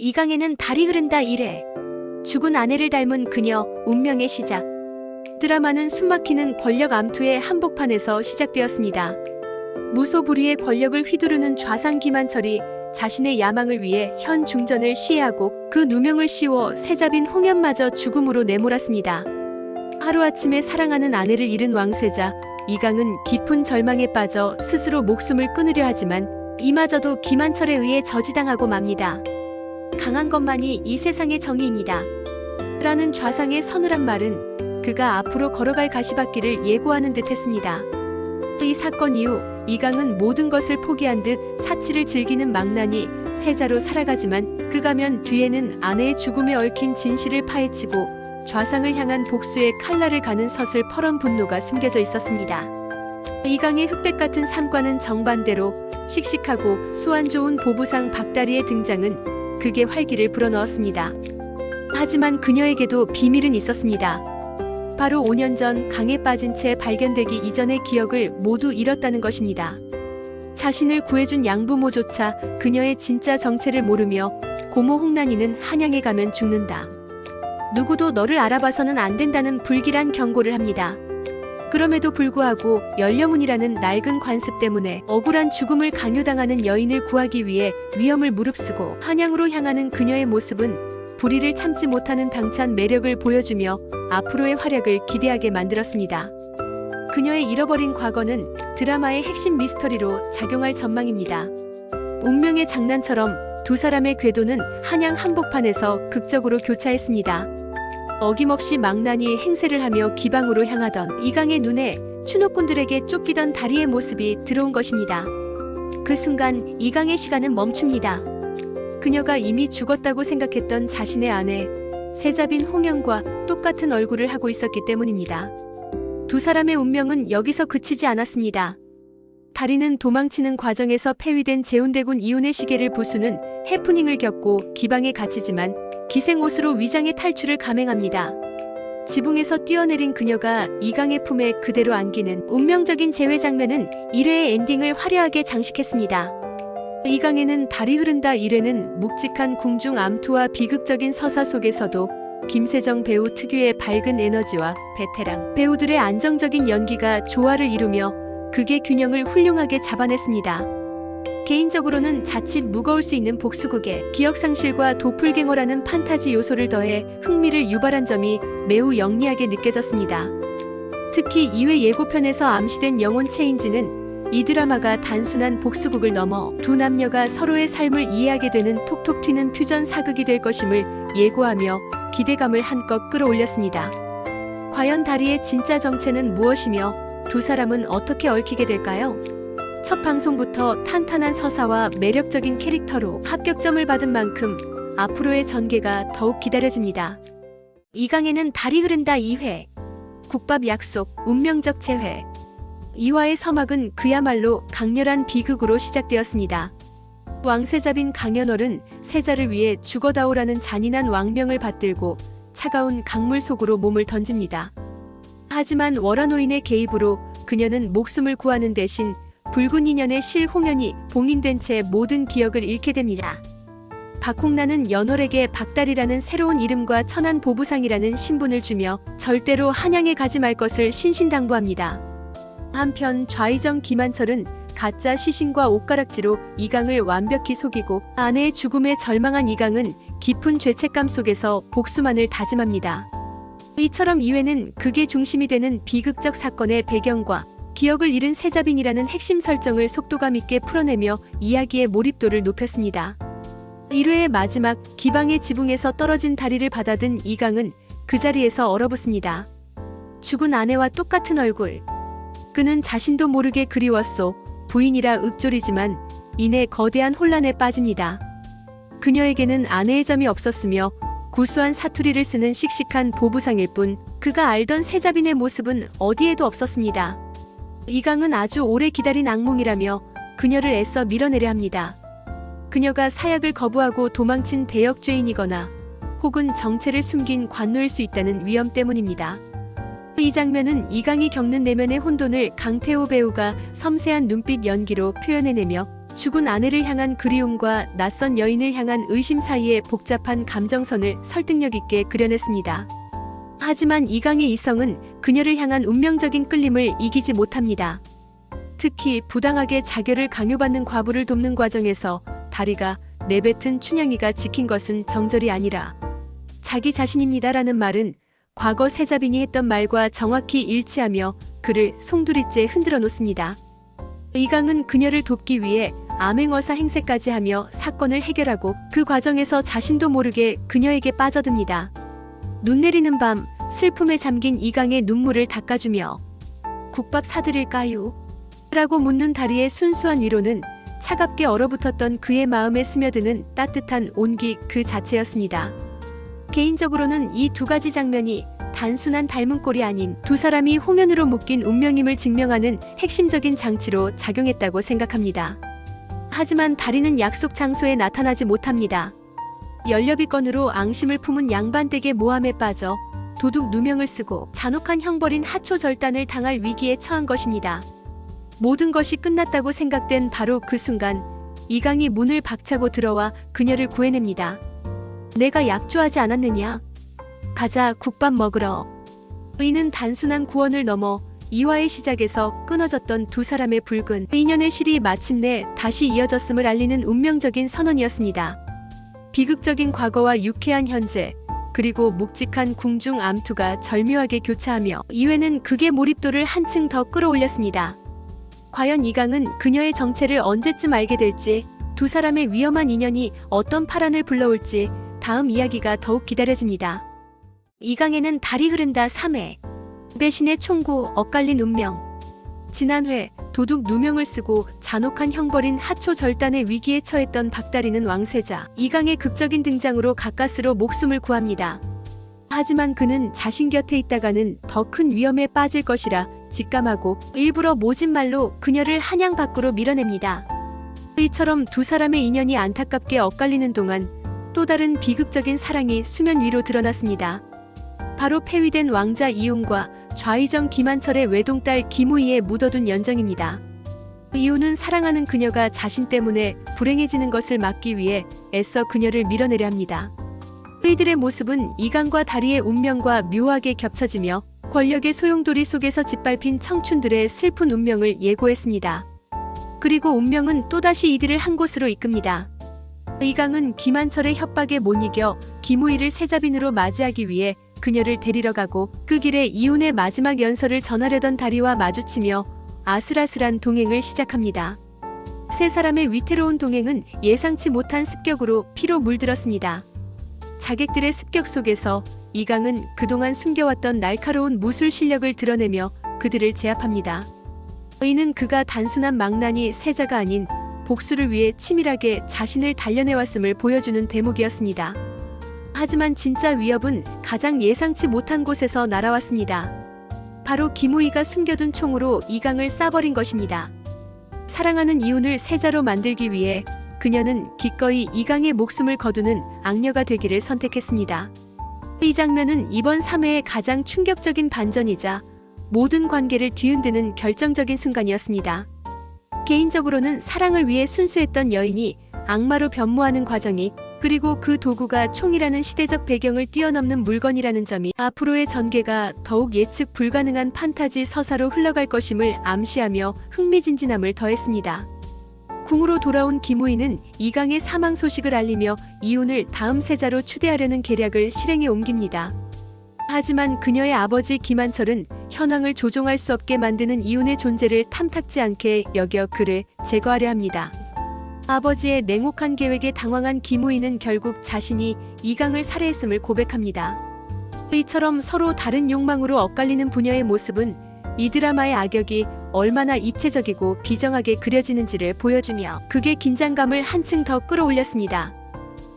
이강에는 달이 흐른다 1회. 죽은 아내를 닮은 그녀, 운명의 시작. 드라마는 숨막히는 권력 암투의 한복판에서 시작되었습니다. 무소불위의 권력을 휘두르는 좌상 김한철이 자신의 야망을 위해 현 중전을 시해하고 그 누명을 씌워 세자빈 홍연마저 죽음으로 내몰았습니다. 하루아침에 사랑하는 아내를 잃은 왕세자 이강은 깊은 절망에 빠져 스스로 목숨을 끊으려 하지만 이마저도 김한철에 의해 저지당하고 맙니다. 강한 것만이 이 세상의 정의입니다. 라는 좌상의 서늘한 말은 그가 앞으로 걸어갈 가시밭길을 예고하는 듯 했습니다. 이 사건 이후 이강은 모든 것을 포기한 듯 사치를 즐기는 망나니 세자로 살아가지만 그 가면 뒤에는 아내의 죽음에 얽힌 진실을 파헤치고 좌상을 향한 복수의 칼날을 가는 서슬퍼런 분노가 숨겨져 있었습니다. 이강의 흑백 같은 삶과는 정반대로 씩씩하고 수완 좋은 보부상 박다리의 등장은 극의 활기를 불어넣었습니다. 하지만 그녀에게도 비밀은 있었습니다. 바로 5년 전 강에 빠진 채 발견되기 이전의 기억을 모두 잃었다는 것입니다. 자신을 구해준 양부모조차 그녀의 진짜 정체를 모르며 고모 홍난이는 한양에 가면 죽는다. 누구도 너를 알아봐서는 안 된다는 불길한 경고를 합니다. 그럼에도 불구하고 연려문이라는 낡은 관습 때문에 억울한 죽음을 강요당하는 여인을 구하기 위해 위험을 무릅쓰고 한양으로 향하는 그녀의 모습은 불의를 참지 못하는 당찬 매력을 보여주며 앞으로의 활약을 기대하게 만들었습니다. 그녀의 잃어버린 과거는 드라마의 핵심 미스터리로 작용할 전망입니다. 운명의 장난처럼 두 사람의 궤도는 한양 한복판에서 극적으로 교차했습니다. 어김없이 망나니 행세를 하며 기방으로 향하던 이강의 눈에 추노꾼들에게 쫓기던 다리의 모습이 들어온 것입니다. 그 순간 이강의 시간은 멈춥니다. 그녀가 이미 죽었다고 생각했던 자신의 아내 세자빈 홍연과 똑같은 얼굴을 하고 있었기 때문입니다. 두 사람의 운명은 여기서 그치지 않았습니다. 다리는 도망치는 과정에서 폐위된 재운대군 이윤의 시계를 부수는 해프닝을 겪고 기방에 갇히지만 기생옷으로 위장의 탈출을 감행합니다. 지붕에서 뛰어내린 그녀가 이강의 품에 그대로 안기는 운명적인 재회 장면은 1회의 엔딩을 화려하게 장식했습니다. 이강에는 달이 흐른다 1회는 묵직한 궁중 암투와 비극적인 서사 속에서도 김세정 배우 특유의 밝은 에너지와 베테랑 배우들의 안정적인 연기가 조화를 이루며 극의 균형을 훌륭하게 잡아냈습니다. 개인적으로는 자칫 무거울 수 있는 복수극에 기억상실과 도플갱어라는 판타지 요소를 더해 흥미를 유발한 점이 매우 영리하게 느껴졌습니다. 특히 2회 예고편에서 암시된 영혼 체인지는 이 드라마가 단순한 복수극을 넘어 두 남녀가 서로의 삶을 이해하게 되는 톡톡 튀는 퓨전 사극이 될 것임을 예고하며 기대감을 한껏 끌어올렸습니다. 과연 다리의 진짜 정체는 무엇이며 두 사람은 어떻게 얽히게 될까요? 첫 방송부터 탄탄한 서사와 매력적인 캐릭터로 합격점을 받은 만큼 앞으로의 전개가 더욱 기다려집니다. 이강에는 달이 흐른다 2회. 국밥 약속, 운명적 재회. 2화의 서막은 그야말로 강렬한 비극으로 시작되었습니다. 왕세자빈 강연월은 세자를 위해 죽어다오라는 잔인한 왕명을 받들고 차가운 강물 속으로 몸을 던집니다. 하지만 월화노인의 개입으로 그녀는 목숨을 구하는 대신 붉은 인연의 실 홍연이 봉인된 채 모든 기억을 잃게 됩니다. 박홍란은 연월에게 박달이라는 새로운 이름과 천한 보부상이라는 신분을 주며 절대로 한양에 가지 말 것을 신신당부합니다. 한편 좌의정 김한철은 가짜 시신과 옷가락지로 이강을 완벽히 속이고 아내의 죽음에 절망한 이강은 깊은 죄책감 속에서 복수만을 다짐합니다. 이처럼 2회는 극의 중심이 되는 비극적 사건의 배경과 기억을 잃은 세자빈이라는 핵심 설정을 속도감 있게 풀어내며 이야기의 몰입도를 높였습니다. 1회의 마지막 기방의 지붕에서 떨어진 다리를 받아든 이강은 그 자리에서 얼어붙습니다. 죽은 아내와 똑같은 얼굴. 그는 자신도 모르게 그리웠소. 부인이라 읊조리지만 이내 거대한 혼란에 빠집니다. 그녀에게는 아내의 점이 없었으며 구수한 사투리를 쓰는 씩씩한 보부상일 뿐 그가 알던 세자빈의 모습은 어디에도 없었습니다. 이강은 아주 오래 기다린 악몽이라며 그녀를 애써 밀어내려 합니다. 그녀가 사약을 거부하고 도망친 대역죄인이거나 혹은 정체를 숨긴 관노일 수 있다는 위험 때문입니다. 이 장면은 이강이 겪는 내면의 혼돈을 강태호 배우가 섬세한 눈빛 연기로 표현해내며 죽은 아내를 향한 그리움과 낯선 여인을 향한 의심 사이의 복잡한 감정선을 설득력 있게 그려냈습니다. 하지만 이강의 이성은 그녀를 향한 운명적인 끌림을 이기지 못합니다. 특히 부당하게 자결을 강요받는 과부를 돕는 과정에서 다리가 내뱉은 춘향이가 지킨 것은 정절이 아니라 자기 자신입니다라는 말은 과거 세자빈이 했던 말과 정확히 일치하며 그를 송두리째 흔들어 놓습니다. 이강은 그녀를 돕기 위해 암행어사 행세까지 하며 사건을 해결하고 그 과정에서 자신도 모르게 그녀에게 빠져듭니다. 눈 내리는 밤 슬픔에 잠긴 이강의 눈물을 닦아주며 국밥 사드릴까요? 라고 묻는 다리의 순수한 위로는 차갑게 얼어붙었던 그의 마음에 스며드는 따뜻한 온기 그 자체였습니다. 개인적으로는 이 두 가지 장면이 단순한 닮은 꼴이 아닌 두 사람이 홍연으로 묶인 운명임을 증명하는 핵심적인 장치로 작용했다고 생각합니다. 하지만 다리는 약속 장소에 나타나지 못합니다. 연료비건으로 앙심을 품은 양반댁의 모함에 빠져 도둑 누명을 쓰고 잔혹한 형벌인 하초절단을 당할 위기에 처한 것입니다. 모든 것이 끝났다고 생각된 바로 그 순간 이강이 문을 박차고 들어와 그녀를 구해냅니다. 내가 약조하지 않았느냐? 가자 국밥 먹으러. 의는 단순한 구원을 넘어 이화의 시작에서 끊어졌던 두 사람의 붉은 인연의 실이 마침내 다시 이어졌음을 알리는 운명적인 선언이었습니다. 비극적인 과거와 유쾌한 현재, 그리고 묵직한 궁중 암투가 절묘하게 교차하며 이회는 극의 몰입도를 한층 더 끌어올렸습니다. 과연 이강은 그녀의 정체를 언제쯤 알게 될지, 두 사람의 위험한 인연이 어떤 파란을 불러올지 다음 이야기가 더욱 기다려집니다. 이강에는 달이 흐른다 3회. 배신의 총구 엇갈린 운명. 지난회 도둑 누명을 쓰고 잔혹한 형벌인 하초절단의 위기에 처했던 박다리는 왕세자 이강의 극적인 등장으로 가까스로 목숨을 구합니다. 하지만 그는 자신 곁에 있다가는 더 큰 위험에 빠질 것이라 직감하고 일부러 모진 말로 그녀를 한양 밖으로 밀어냅니다. 이처럼 두 사람의 인연이 안타깝게 엇갈리는 동안 또 다른 비극적인 사랑이 수면 위로 드러났습니다. 바로 폐위된 왕자 이훈과 좌의정 김한철의 외동딸 김우희에 묻어둔 연정입니다. 이훈은 사랑하는 그녀가 자신 때문에 불행해지는 것을 막기 위해 애써 그녀를 밀어내려 합니다. 이들의 모습은 이강과 다리의 운명과 묘하게 겹쳐지며 권력의 소용돌이 속에서 짓밟힌 청춘들의 슬픈 운명을 예고했습니다. 그리고 운명은 또다시 이들을 한 곳으로 이끕니다. 이강은 김한철의 협박에 못 이겨 김우희를 세자빈으로 맞이하기 위해 그녀를 데리러 가고 그 길에 이훈의 마지막 연설을 전하려던 다리와 마주치며 아슬아슬한 동행을 시작합니다. 세 사람의 위태로운 동행은 예상치 못한 습격으로 피로 물들었습니다. 자객들의 습격 속에서 이강은 그동안 숨겨왔던 날카로운 무술 실력을 드러내며 그들을 제압합니다. 이는 그가 단순한 망나니 세자가 아닌 복수를 위해 치밀하게 자신을 단련해왔음을 보여주는 대목이었습니다. 하지만 진짜 위협은 가장 예상치 못한 곳에서 날아왔습니다. 바로 김우희가 숨겨둔 총으로 이강을 쏴버린 것입니다. 사랑하는 이훈을 세자로 만들기 위해 그녀는 기꺼이 이강의 목숨을 거두는 악녀가 되기를 선택했습니다. 이 장면은 이번 3회의 가장 충격적인 반전이자 모든 관계를 뒤흔드는 결정적인 순간이었습니다. 개인적으로는 사랑을 위해 순수했던 여인이 악마로 변모하는 과정이, 그리고 그 도구가 총이라는 시대적 배경을 뛰어넘는 물건이라는 점이 앞으로의 전개가 더욱 예측 불가능한 판타지 서사로 흘러갈 것임을 암시하며 흥미진진함을 더했습니다. 궁으로 돌아온 김우희는 이강의 사망 소식을 알리며 이훈을 다음 세자로 추대하려는 계략을 실행에 옮깁니다. 하지만 그녀의 아버지 김한철은 현황을 조종할 수 없게 만드는 이훈의 존재를 탐탁지 않게 여겨 그를 제거하려 합니다. 아버지의 냉혹한 계획에 당황한 김우희는 결국 자신이 이강을 살해했음을 고백합니다. 이처럼 서로 다른 욕망으로 엇갈리는 부녀의 모습은 이 드라마의 악역이 얼마나 입체적이고 비정하게 그려지는지를 보여주며 극의 긴장감을 한층 더 끌어올렸습니다.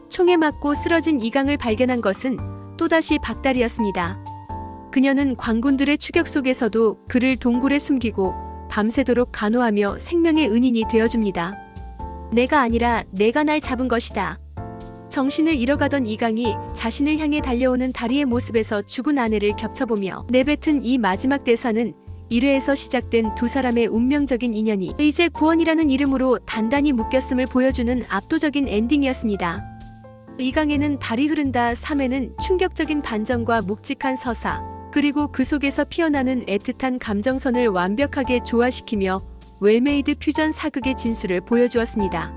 총에 맞고 쓰러진 이강을 발견한 것은 또다시 박다리였습니다. 그녀는 광군들의 추격 속에서도 그를 동굴에 숨기고 밤새도록 간호하며 생명의 은인이 되어줍니다. 내가 아니라 내가 날 잡은 것이다. 정신을 잃어가던 이강이 자신을 향해 달려오는 다리의 모습에서 죽은 아내를 겹쳐보며 내뱉은 이 마지막 대사는 1회에서 시작된 두 사람의 운명적인 인연이 이제 구원이라는 이름으로 단단히 묶였음을 보여주는 압도적인 엔딩이었습니다. 2강에는 달이 흐른다 3회는 충격적인 반전과 묵직한 서사, 그리고 그 속에서 피어나는 애틋한 감정선을 완벽하게 조화시키며 웰메이드 퓨전 사극의 진수를 보여주었습니다.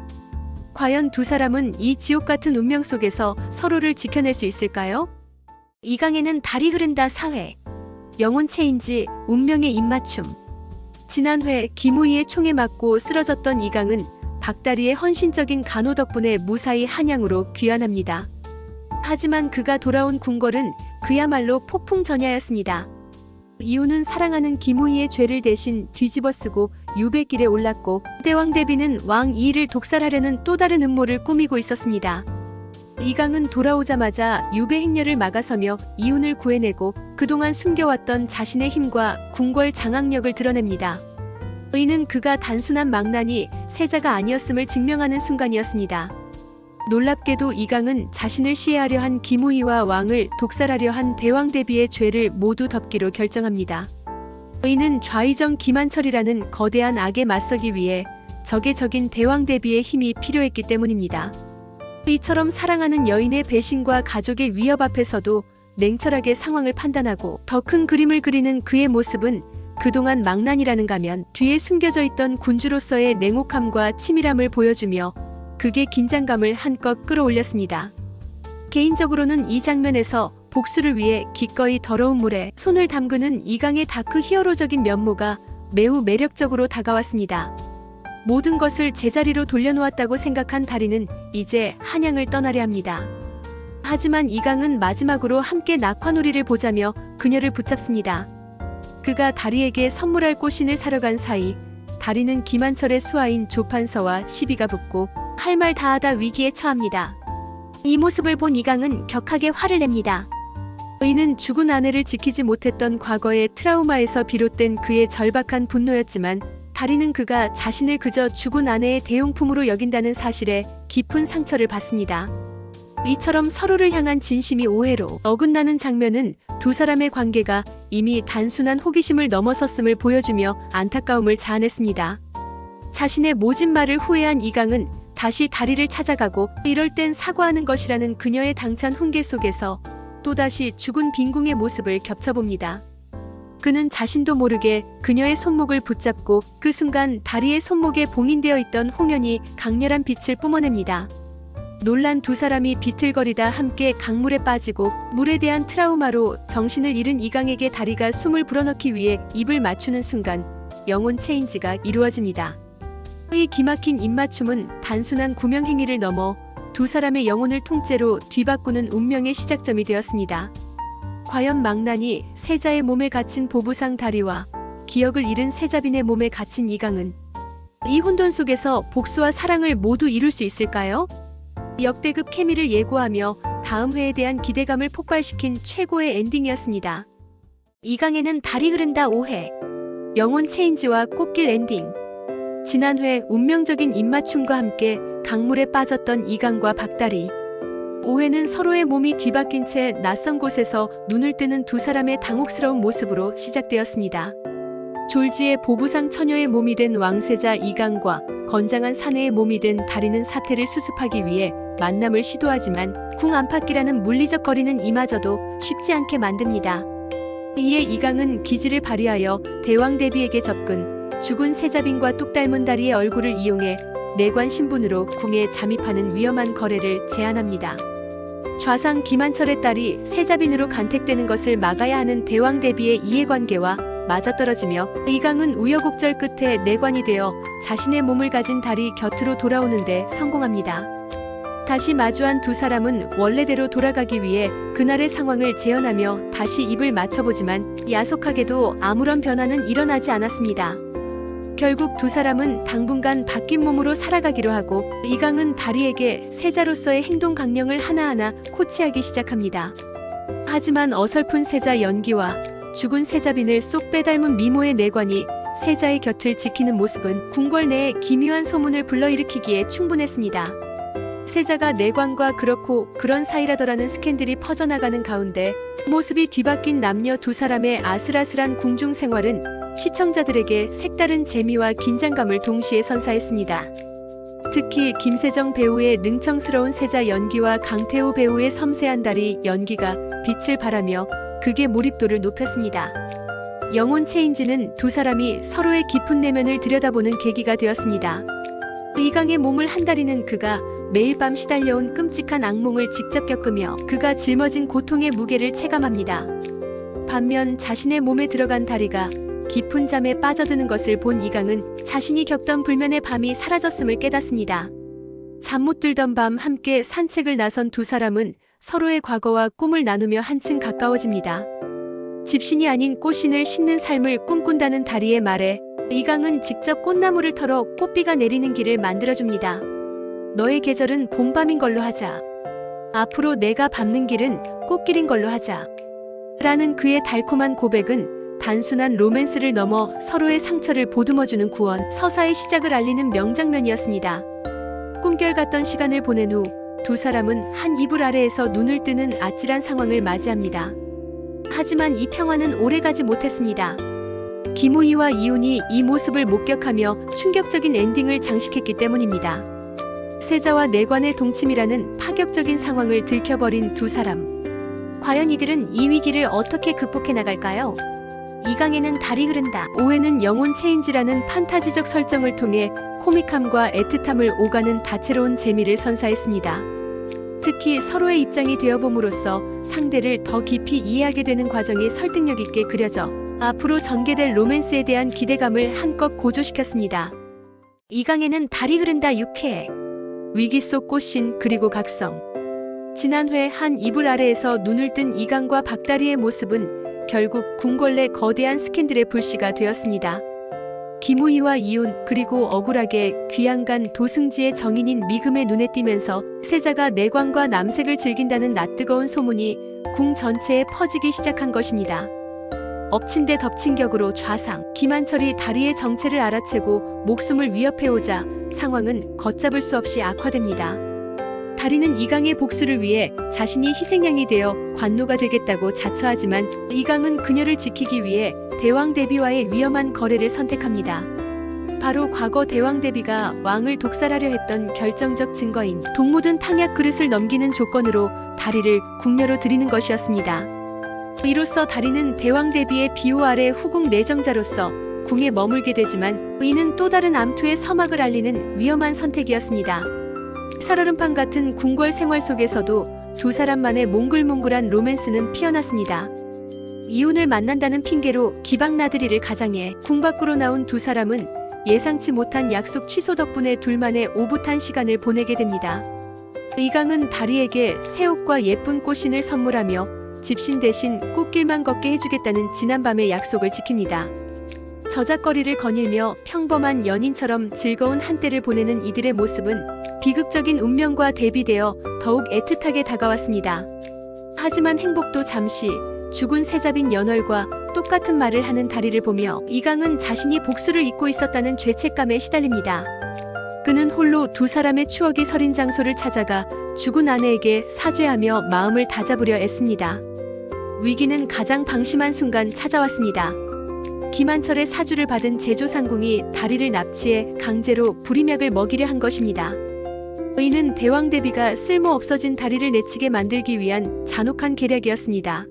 과연 두 사람은 이 지옥 같은 운명 속에서 서로를 지켜낼 수 있을까요? 2강에는 달이 흐른다 4회, 영혼 체인지, 운명의 입맞춤. 지난 회 김우희의 총에 맞고 쓰러졌던 2강은 박다리의 헌신적인 간호 덕분에 무사히 한양으로 귀환합니다. 하지만 그가 돌아온 궁궐은 그야말로 폭풍전야였습니다. 이유는 사랑하는 김우희의 죄를 대신 뒤집어쓰고 유배길에 올랐고, 대왕 대비는 왕 이의를 독살하려는 또 다른 음모를 꾸미고 있었습니다. 2강은 돌아오자마자 유배 행렬을 막아서며 이훈을 구해내고 그동안 숨겨왔던 자신의 힘과 궁궐 장악력을 드러냅니다. 이는 그가 단순한 망나니 세자가 아니었음을 증명하는 순간이었습니다. 놀랍게도 2강은 자신을 시해하려 한 김우희와 왕을 독살하려 한 대왕 대비의 죄를 모두 덮기로 결정합니다. 이는 좌의정 김한철이라는 거대한 악에 맞서기 위해 적의 적인 대왕 대비의 힘이 필요했기 때문입니다. 이처럼 사랑하는 여인의 배신과 가족의 위협 앞에서도 냉철하게 상황을 판단하고 더 큰 그림을 그리는 그의 모습은 그동안 망난이라는 가면 뒤에 숨겨져 있던 군주로서의 냉혹함과 치밀함을 보여주며 극의 긴장감을 한껏 끌어올렸습니다. 개인적으로는 이 장면에서 복수를 위해 기꺼이 더러운 물에 손을 담그는 2강의 다크 히어로적인 면모가 매우 매력적으로 다가왔습니다. 모든 것을 제자리로 돌려놓았다고 생각한 다리는 이제 한양을 떠나려 합니다. 하지만 2강은 마지막으로 함께 낙화놀이를 보자며 그녀를 붙잡습니다. 그가 다리에게 선물할 꽃신을 사러 간 사이 다리는 김한철의 수하인 조판서와 시비가 붙고 할 말 다하다 위기에 처합니다. 이 모습을 본 2강은 격하게 화를 냅니다. 이는 죽은 아내를 지키지 못했던 과거의 트라우마에서 비롯된 그의 절박한 분노였지만, 다리는 그가 자신을 그저 죽은 아내의 대용품으로 여긴다는 사실에 깊은 상처를 받습니다. 이처럼 서로를 향한 진심이 오해로 어긋나는 장면은 두 사람의 관계가 이미 단순한 호기심을 넘어섰음을 보여주며 안타까움을 자아냈습니다. 자신의 모진 말을 후회한 2강은 다시 다리를 찾아가고, 이럴 땐 사과하는 것이라는 그녀의 당찬 훈계 속에서 또다시 죽은 빈궁의 모습을 겹쳐봅니다. 그는 자신도 모르게 그녀의 손목을 붙잡고 그 순간 다리의 손목에 봉인되어 있던 홍연이 강렬한 빛을 뿜어냅니다. 놀란 두 사람이 비틀거리다 함께 강물에 빠지고, 물에 대한 트라우마로 정신을 잃은 2강에게 다리가 숨을 불어넣기 위해 입을 맞추는 순간 영혼 체인지가 이루어집니다. 이 기막힌 입맞춤은 단순한 구명행위를 넘어 두 사람의 영혼을 통째로 뒤바꾸는 운명의 시작점이 되었습니다. 과연 망난이 세자의 몸에 갇힌 보부상 다리와 기억을 잃은 세자빈의 몸에 갇힌 2강은 이 혼돈 속에서 복수와 사랑을 모두 이룰 수 있을까요? 역대급 케미를 예고하며 다음 회에 대한 기대감을 폭발시킨 최고의 엔딩이었습니다. 2강에는 달이 흐른다 5회, 영혼 체인지와 꽃길 엔딩. 지난 회 운명적인 입맞춤과 함께 강물에 빠졌던 2강과 박다리. 5회는 서로의 몸이 뒤바뀐 채 낯선 곳에서 눈을 뜨는 두 사람의 당혹스러운 모습으로 시작되었습니다. 졸지의 보부상 처녀의 몸이 된 왕세자 2강과 건장한 사내의 몸이 된 다리는 사태를 수습하기 위해 만남을 시도하지만 궁 안팎이라는 물리적 거리는 이마저도 쉽지 않게 만듭니다. 이에 2강은 기지를 발휘하여 대왕 대비에게 접근, 죽은 세자빈과 똑 닮은 다리의 얼굴을 이용해 내관 신분으로 궁에 잠입하는 위험한 거래를 제안합니다. 좌상 김한철의 딸이 세자빈으로 간택되는 것을 막아야 하는 대왕 대비의 이해관계와 맞아떨어지며 2강은 우여곡절 끝에 내관이 되어 자신의 몸을 가진 다리 곁으로 돌아오는데 성공합니다. 다시 마주한 두 사람은 원래대로 돌아가기 위해 그날의 상황을 재현하며 다시 입을 맞춰보지만 야속하게도 아무런 변화는 일어나지 않았습니다. 결국 두 사람은 당분간 바뀐 몸으로 살아가기로 하고, 2강은 다리에게 세자로서의 행동 강령을 하나하나 코치하기 시작합니다. 하지만 어설픈 세자 연기와 죽은 세자빈을 쏙 빼닮은 미모의 내관이 세자의 곁을 지키는 모습은 궁궐 내에 기묘한 소문을 불러일으키기에 충분했습니다. 세자가 내광과 그렇고 그런 사이라더라는 스캔들이 퍼져나가는 가운데 모습이 뒤바뀐 남녀 두 사람의 아슬아슬한 궁중 생활은 시청자들에게 색다른 재미와 긴장감을 동시에 선사했습니다. 특히 김세정 배우의 능청스러운 세자 연기와 강태호 배우의 섬세한 다리 연기가 빛을 발하며 극의 몰입도를 높였습니다. 영혼 체인지는 두 사람이 서로의 깊은 내면을 들여다보는 계기가 되었습니다. 이강의 몸을 한다리는 그가 매일 밤 시달려온 끔찍한 악몽을 직접 겪으며 그가 짊어진 고통의 무게를 체감합니다. 반면 자신의 몸에 들어간 다리가 깊은 잠에 빠져드는 것을 본 이강은 자신이 겪던 불면의 밤이 사라졌음을 깨닫습니다. 잠 못 들던 밤 함께 산책을 나선 두 사람은 서로의 과거와 꿈을 나누며 한층 가까워집니다. 집신이 아닌 꽃신을 신는 삶을 꿈꾼다는 다리의 말에 이강은 직접 꽃나무를 털어 꽃비가 내리는 길을 만들어줍니다. 너의 계절은 봄밤인 걸로 하자. 앞으로 내가 밟는 길은 꽃길인 걸로 하자. 라는 그의 달콤한 고백은 단순한 로맨스를 넘어 서로의 상처를 보듬어주는 구원, 서사의 시작을 알리는 명장면이었습니다. 꿈결 같던 시간을 보낸 후 두 사람은 한 이불 아래에서 눈을 뜨는 아찔한 상황을 맞이합니다. 하지만 이 평화는 오래가지 못했습니다. 김우희와 이훈이 이 모습을 목격하며 충격적인 엔딩을 장식했기 때문입니다. 세자와 내관의 동침이라는 파격적인 상황을 들켜버린 두 사람. 과연 이들은 이 위기를 어떻게 극복해 나갈까요? 이강에는 달이 흐른다. 5회는 영혼 체인지라는 판타지적 설정을 통해 코믹함과 애틋함을 오가는 다채로운 재미를 선사했습니다. 특히 서로의 입장이 되어봄으로써 상대를 더 깊이 이해하게 되는 과정이 설득력 있게 그려져 앞으로 전개될 로맨스에 대한 기대감을 한껏 고조시켰습니다. 이강에는 달이 흐른다 6회. 위기 속 꽃신 그리고 각성. 지난 회 한 이불 아래에서 눈을 뜬 이강과 박다리의 모습은 결국 궁궐 내 거대한 스캔들의 불씨가 되었습니다. 김우희와 이훈 그리고 억울하게 귀양간 도승지의 정인인 미금의 눈에 띄면서 세자가 내광과 남색을 즐긴다는 낯뜨거운 소문이 궁 전체에 퍼지기 시작한 것입니다. 엎친 데 덮친 격으로 좌상, 김한철이 다리의 정체를 알아채고 목숨을 위협해오자 상황은 걷잡을 수 없이 악화됩니다. 다리는 이강의 복수를 위해 자신이 희생양이 되어 관노가 되겠다고 자처하지만 이강은 그녀를 지키기 위해 대왕대비와의 위험한 거래를 선택합니다. 바로 과거 대왕대비가 왕을 독살하려 했던 결정적 증거인 독 묻은 탕약 그릇을 넘기는 조건으로 다리를 궁녀로 들이는 것이었습니다. 이로써 다리는 대왕대비의 비호 아래 후궁 내정자로서 궁에 머물게 되지만 이는 또 다른 암투의 서막을 알리는 위험한 선택이었습니다. 살얼음판 같은 궁궐 생활 속에서도 두 사람만의 몽글몽글한 로맨스는 피어났습니다. 이혼을 만난다는 핑계로 기박나들이를 가장해 궁 밖으로 나온 두 사람은 예상치 못한 약속 취소 덕분에 둘만의 오붓한 시간을 보내게 됩니다. 이강은 다리에게 새 옷과 예쁜 꽃신을 선물하며 집신 대신 꽃길만 걷게 해주겠다는 지난밤의 약속을 지킵니다. 저작거리를 거닐며 평범한 연인처럼 즐거운 한때를 보내는 이들의 모습은 비극적인 운명과 대비되어 더욱 애틋하게 다가왔습니다. 하지만 행복도 잠시, 죽은 세자빈 연월과 똑같은 말을 하는 다리를 보며 이강은 자신이 복수를 잊고 있었다는 죄책감에 시달립니다. 그는 홀로 두 사람의 추억이 서린 장소를 찾아가 죽은 아내에게 사죄하며 마음을 다잡으려 애씁니다. 위기는 가장 방심한 순간 찾아왔습니다. 김한철의 사주를 받은 제조상궁이 다리를 납치해 강제로 불임약을 먹이려 한 것입니다. 이는 대왕대비가 쓸모 없어진 다리를 내치게 만들기 위한 잔혹한 계략이었습니다.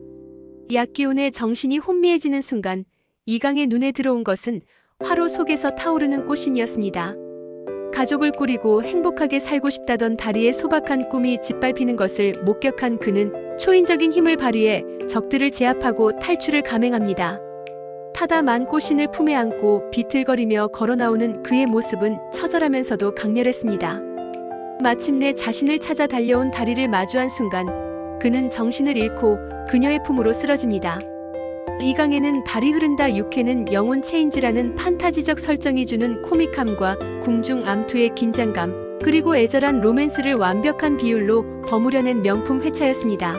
약기운에 정신이 혼미해지는 순간 이강의 눈에 들어온 것은 화로 속에서 타오르는 꽃신이었습니다. 가족을 꾸리고 행복하게 살고 싶다던 다리의 소박한 꿈이 짓밟히는 것을 목격한 그는 초인적인 힘을 발휘해 적들을 제압하고 탈출을 감행합니다. 타다 만 꽃신을 품에 안고 비틀거리며 걸어나오는 그의 모습은 처절하면서도 강렬했습니다. 마침내 자신을 찾아 달려온 다리를 마주한 순간 그는 정신을 잃고 그녀의 품으로 쓰러집니다. 이강에는 달이 흐른다 6회는 영혼 체인지라는 판타지적 설정이 주는 코믹함과 궁중 암투의 긴장감, 그리고 애절한 로맨스를 완벽한 비율로 버무려낸 명품 회차였습니다.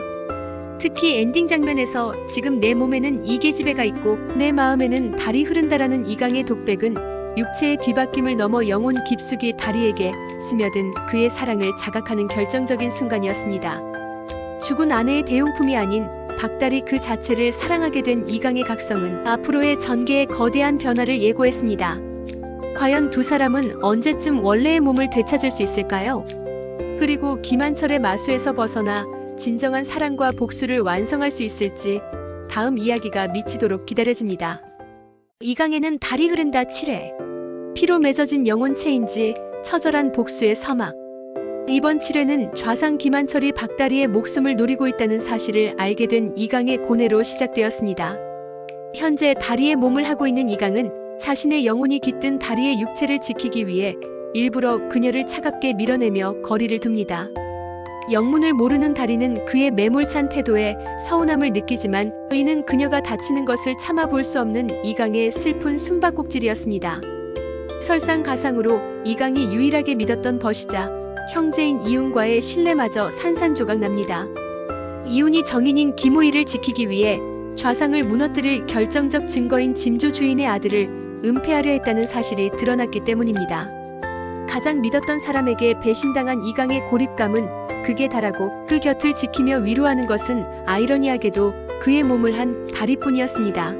특히 엔딩 장면에서 지금 내 몸에는 이 계집애가 있고 내 마음에는 달이 흐른다라는 이강의 독백은 육체의 뒤바뀜을 넘어 영혼 깊숙이 다리에게 스며든 그의 사랑을 자각하는 결정적인 순간이었습니다. 죽은 아내의 대용품이 아닌 박다리 그 자체를 사랑하게 된 이강의 각성은 앞으로의 전개에 거대한 변화를 예고했습니다. 과연 두 사람은 언제쯤 원래의 몸을 되찾을 수 있을까요? 그리고 김한철의 마수에서 벗어나 진정한 사랑과 복수를 완성할 수 있을지 다음 이야기가 미치도록 기다려집니다. 이강에는 달이 흐른다 7회. 피로 맺어진 영혼 체인지, 처절한 복수의 서막. 이번 7회는 좌상 김한철이 박다리의 목숨을 노리고 있다는 사실을 알게 된 이강의 고뇌로 시작되었습니다. 현재 다리의 몸을 하고 있는 이강은 자신의 영혼이 깃든 다리의 육체를 지키기 위해 일부러 그녀를 차갑게 밀어내며 거리를 둡니다. 영문을 모르는 다리는 그의 매몰찬 태도에 서운함을 느끼지만 이는 그녀가 다치는 것을 참아 볼 수 없는 이강의 슬픈 숨바꼭질이었습니다. 설상가상으로 이강이 유일하게 믿었던 벗이자 형제인 이훈과의 신뢰마저 산산조각 납니다. 이훈이 정인인 김우희를 지키기 위해 좌상을 무너뜨릴 결정적 증거인 짐조 주인의 아들을 은폐하려 했다는 사실이 드러났기 때문입니다. 가장 믿었던 사람에게 배신당한 이강의 고립감은 극에 달하고 그 곁을 지키며 위로하는 것은 아이러니하게도 그의 몸을 한 다리뿐이었습니다.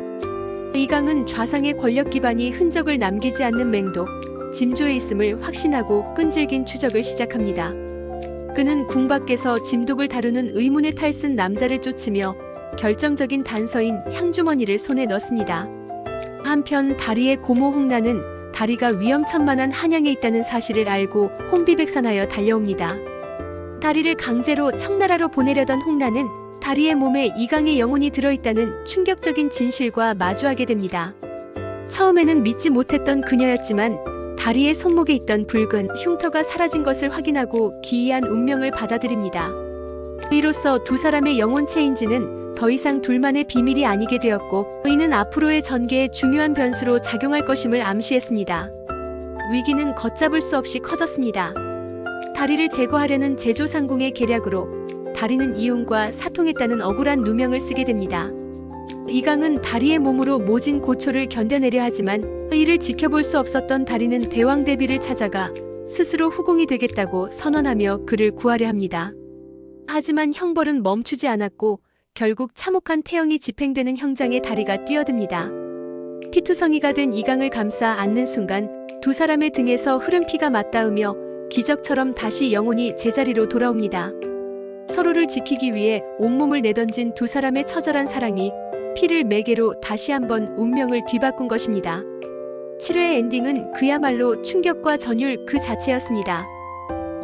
이강은 좌상의 권력 기반이 흔적을 남기지 않는 맹독, 짐조에 있음을 확신하고 끈질긴 추적을 시작합니다. 그는 궁 밖에서 짐독을 다루는 의문의 탈쓴 남자를 쫓으며 결정적인 단서인 향주머니를 손에 넣습니다. 한편 다리의 고모 홍나는 다리가 위험천만한 한양에 있다는 사실을 알고 혼비백산하여 달려옵니다. 다리를 강제로 청나라로 보내려던 홍나는 다리의 몸에 이강의 영혼이 들어있다는 충격적인 진실과 마주하게 됩니다. 처음에는 믿지 못했던 그녀였지만 다리의 손목에 있던 붉은 흉터가 사라진 것을 확인하고 기이한 운명을 받아들입니다. 이로써 두 사람의 영혼 체인지는 더 이상 둘만의 비밀이 아니게 되었고 이는 앞으로의 전개에 중요한 변수로 작용할 것임을 암시했습니다. 위기는 걷잡을 수 없이 커졌습니다. 다리를 제거하려는 제조상궁의 계략으로 다리는 이훈과 사통했다는 억울한 누명을 쓰게 됩니다. 이강은 다리의 몸으로 모진 고초를 견뎌내려 하지만 이를 지켜볼 수 없었던 다리는 대왕 대비를 찾아가 스스로 후궁이 되겠다고 선언하며 그를 구하려 합니다. 하지만 형벌은 멈추지 않았고 결국 참혹한 태형이 집행되는 형장에 다리가 뛰어듭니다. 피투성이가 된 이강을 감싸 안는 순간 두 사람의 등에서 흐른 피가 맞닿으며 기적처럼 다시 영혼이 제자리로 돌아옵니다. 서로를 지키기 위해 온몸을 내던진 두 사람의 처절한 사랑이 피를 매개로 다시 한번 운명을 뒤바꾼 것입니다. 7회의 엔딩은 그야말로 충격과 전율 그 자체였습니다.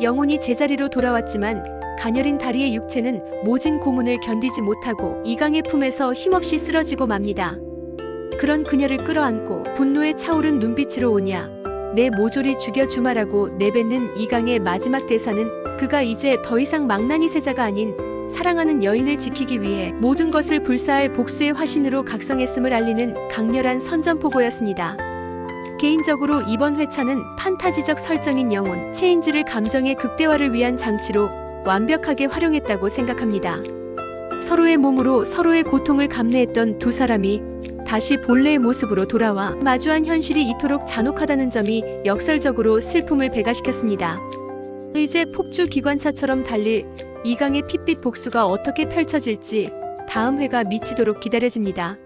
영혼이 제자리로 돌아왔지만 가녀린 다리의 육체는 모진 고문을 견디지 못하고 이강의 품에서 힘없이 쓰러지고 맙니다. 그런 그녀를 끌어안고 분노에 차오른 눈빛으로 오냐, 내 모조리 죽여주마라고 내뱉는 이강의 마지막 대사는 그가 이제 더 이상 망나니 세자가 아닌 사랑하는 여인을 지키기 위해 모든 것을 불사할 복수의 화신으로 각성했음을 알리는 강렬한 선전포고였습니다. 개인적으로 이번 회차는 판타지적 설정인 영혼 체인지를 감정의 극대화를 위한 장치로 완벽하게 활용했다고 생각합니다. 서로의 몸으로 서로의 고통을 감내했던 두 사람이 다시 본래의 모습으로 돌아와 마주한 현실이 이토록 잔혹하다는 점이 역설적으로 슬픔을 배가시켰습니다. 이제 폭주 기관차처럼 달릴 이강의 핏빛 복수가 어떻게 펼쳐질지 다음 회가 미치도록 기다려집니다.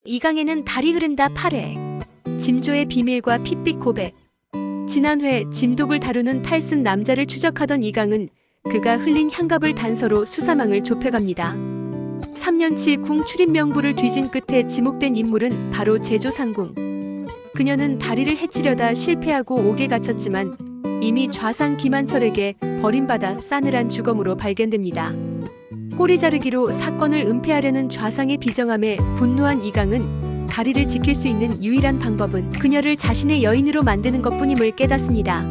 이강에는 달이 흐른다 8회. 짐조의 비밀과 핏빛 고백. 지난 회 짐독을 다루는 탈쓴 남자를 추적하던 이강은 그가 흘린 향갑을 단서로 수사망을 좁혀갑니다. 3년치 궁 출입 명부를 뒤진 끝에 지목된 인물은 바로 제조상궁. 그녀는 다리를 해치려다 실패하고 옥에 갇혔지만 이미 좌상 김한철에게 버림받아 싸늘한 주검으로 발견됩니다. 꼬리 자르기로 사건을 은폐하려는 좌상의 비정함에 분노한 이강은 다리를 지킬 수 있는 유일한 방법은 그녀를 자신의 여인으로 만드는 것뿐임을 깨닫습니다.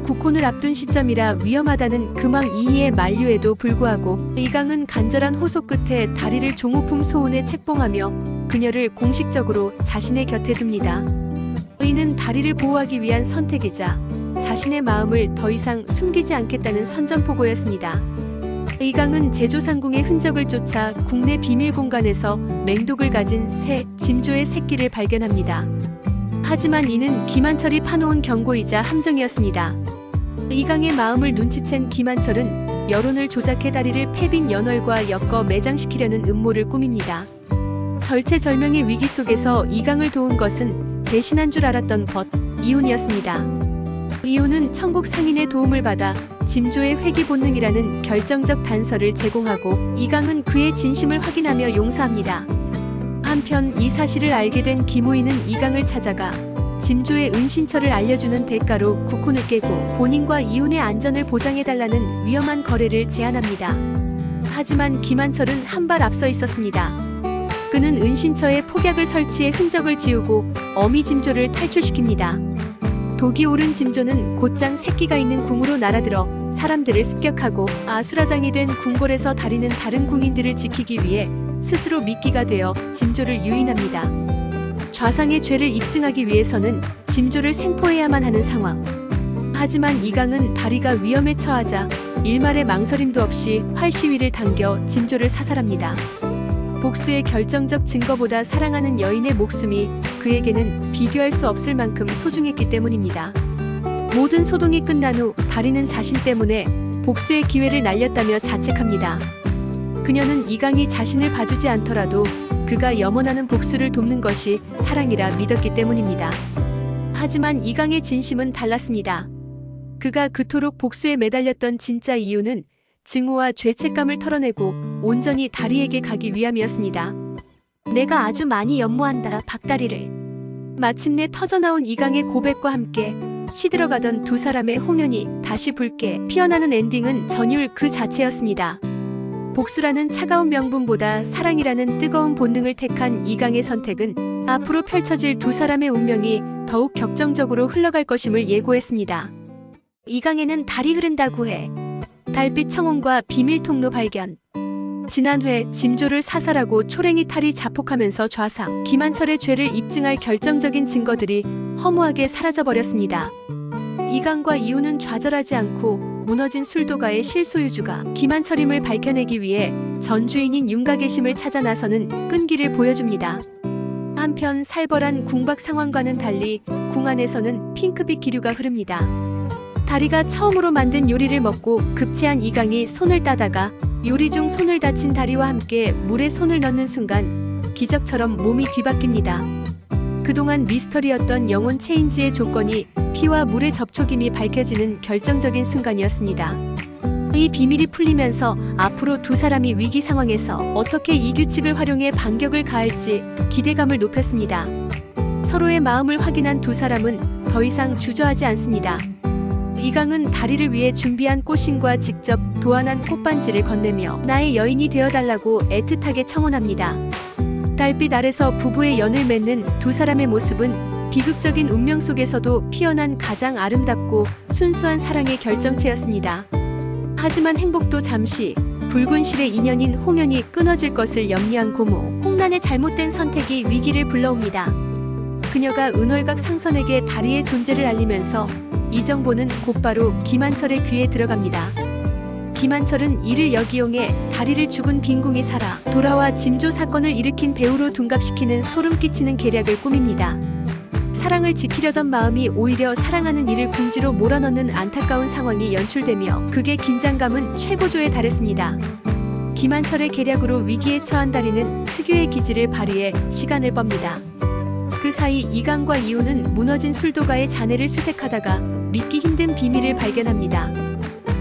국혼을 앞둔 시점이라 위험하다는 금왕 이희의 만류에도 불구하고 이강은 간절한 호소 끝에 다리를 종우품 소운에 책봉하며 그녀를 공식적으로 자신의 곁에 둡니다. 이는 다리를 보호하기 위한 선택이자 자신의 마음을 더 이상 숨기지 않겠다는 선전포고였습니다. 이강은 제조상궁의 흔적을 쫓아 국내 비밀 공간에서 맹독을 가진 새 짐조의 새끼를 발견합니다. 하지만 이는 김한철이 파놓은 경고이자 함정이었습니다. 이강의 마음을 눈치챈 김한철은 여론을 조작해 다리를 패빈 연월과 엮어 매장시키려는 음모를 꾸밉니다. 절체절명의 위기 속에서 이강을 도운 것은 배신한 줄 알았던 이훈이었습니다. 이훈은 천국 상인의 도움을 받아 짐조의 회귀 본능이라는 결정적 단서를 제공하고 이강은 그의 진심을 확인하며 용서합니다. 한편 이 사실을 알게 된 김우희는 이강을 찾아가 짐조의 은신처를 알려주는 대가로 국혼을 깨고 본인과 이훈의 안전을 보장해달라는 위험한 거래를 제안합니다. 하지만 김한철은 한 발 앞서 있었습니다. 그는 은신처에 폭약을 설치해 흔적을 지우고 어미 짐조를 탈출시킵니다. 독이 오른 짐조는 곧장 새끼가 있는 궁으로 날아들어 사람들을 습격하고 아수라장이 된 궁궐에서 다리는 다른 궁인들을 지키기 위해 스스로 미끼가 되어 짐조를 유인합니다. 좌상의 죄를 입증하기 위해서는 짐조를 생포해야만 하는 상황. 하지만 이강은 다리가 위험에 처하자 일말의 망설임도 없이 활시위를 당겨 짐조를 사살합니다. 복수의 결정적 증거보다 사랑하는 여인의 목숨이 그에게는 비교할 수 없을 만큼 소중했기 때문입니다. 모든 소동이 끝난 후 다리는 자신 때문에 복수의 기회를 날렸다며 자책합니다. 그녀는 이강이 자신을 봐주지 않더라도 그가 염원하는 복수를 돕는 것이 사랑이라 믿었기 때문입니다. 하지만 이강의 진심은 달랐습니다. 그가 그토록 복수에 매달렸던 진짜 이유는 증오와 죄책감을 털어내고 온전히 다리에게 가기 위함이었습니다. 내가 아주 많이 연모한다, 박다리를. 마침내 터져나온 이강의 고백과 함께 시들어가던 두 사람의 홍연이 다시 붉게 피어나는 엔딩은 전율 그 자체였습니다. 복수라는 차가운 명분보다 사랑이라는 뜨거운 본능을 택한 이강의 선택은 앞으로 펼쳐질 두 사람의 운명이 더욱 격정적으로 흘러갈 것임을 예고했습니다. 이강에는 달이 흐른다고 해. 달빛 청혼과 비밀 통로 발견. 지난 회 짐조를 사살하고 초랭이 탈이 자폭하면서 좌상 김한철의 죄를 입증할 결정적인 증거들이 허무하게 사라져버렸습니다. 이강과 이훈은 좌절하지 않고 무너진 술도가의 실소유주가 김한철임을 밝혀내기 위해 전 주인인 윤가계심을 찾아 나서는 끈기를 보여줍니다. 한편 살벌한 궁박 상황과는 달리 궁 안에서는 핑크빛 기류가 흐릅니다. 다리가 처음으로 만든 요리를 먹고 급체한 이강이 손을 따다가 요리 중 손을 다친 다리와 함께 물에 손을 넣는 순간 기적처럼 몸이 뒤바뀝니다. 그동안 미스터리였던 영혼 체인지의 조건이 피와 물의 접촉임이 밝혀지는 결정적인 순간이었습니다. 이 비밀이 풀리면서 앞으로 두 사람이 위기 상황에서 어떻게 이 규칙을 활용해 반격을 가할지 기대감을 높였습니다. 서로의 마음을 확인한 두 사람은 더 이상 주저하지 않습니다. 이강은 다리를 위해 준비한 꽃신과 직접 도안한 꽃반지를 건네며 나의 여인이 되어달라고 애틋하게 청혼합니다. 달빛 아래서 부부의 연을 맺는 두 사람의 모습은 비극적인 운명 속에서도 피어난 가장 아름답고 순수한 사랑의 결정체였습니다. 하지만 행복도 잠시, 붉은 실의 인연인 홍연이 끊어질 것을 염려한 고모 홍란의 잘못된 선택이 위기를 불러옵니다. 그녀가 은월각 상선에게 다리의 존재를 알리면서 이 정보는 곧바로 김한철의 귀에 들어갑니다. 김한철은 이를 역이용해 다리를 죽은 빈궁이 살아 돌아와 짐조 사건을 일으킨 배우로 둔갑시키는 소름 끼치는 계략을 꾸밉니다. 사랑을 지키려던 마음이 오히려 사랑하는 이를 궁지로 몰아넣는 안타까운 상황이 연출되며 극의 긴장감은 최고조에 달했습니다. 김한철의 계략으로 위기에 처한 다리는 특유의 기질을 발휘해 시간을 멉니다. 그 사이 이강과 이훈은 무너진 술도가의 잔해를 수색하다가 믿기 힘든 비밀을 발견합니다.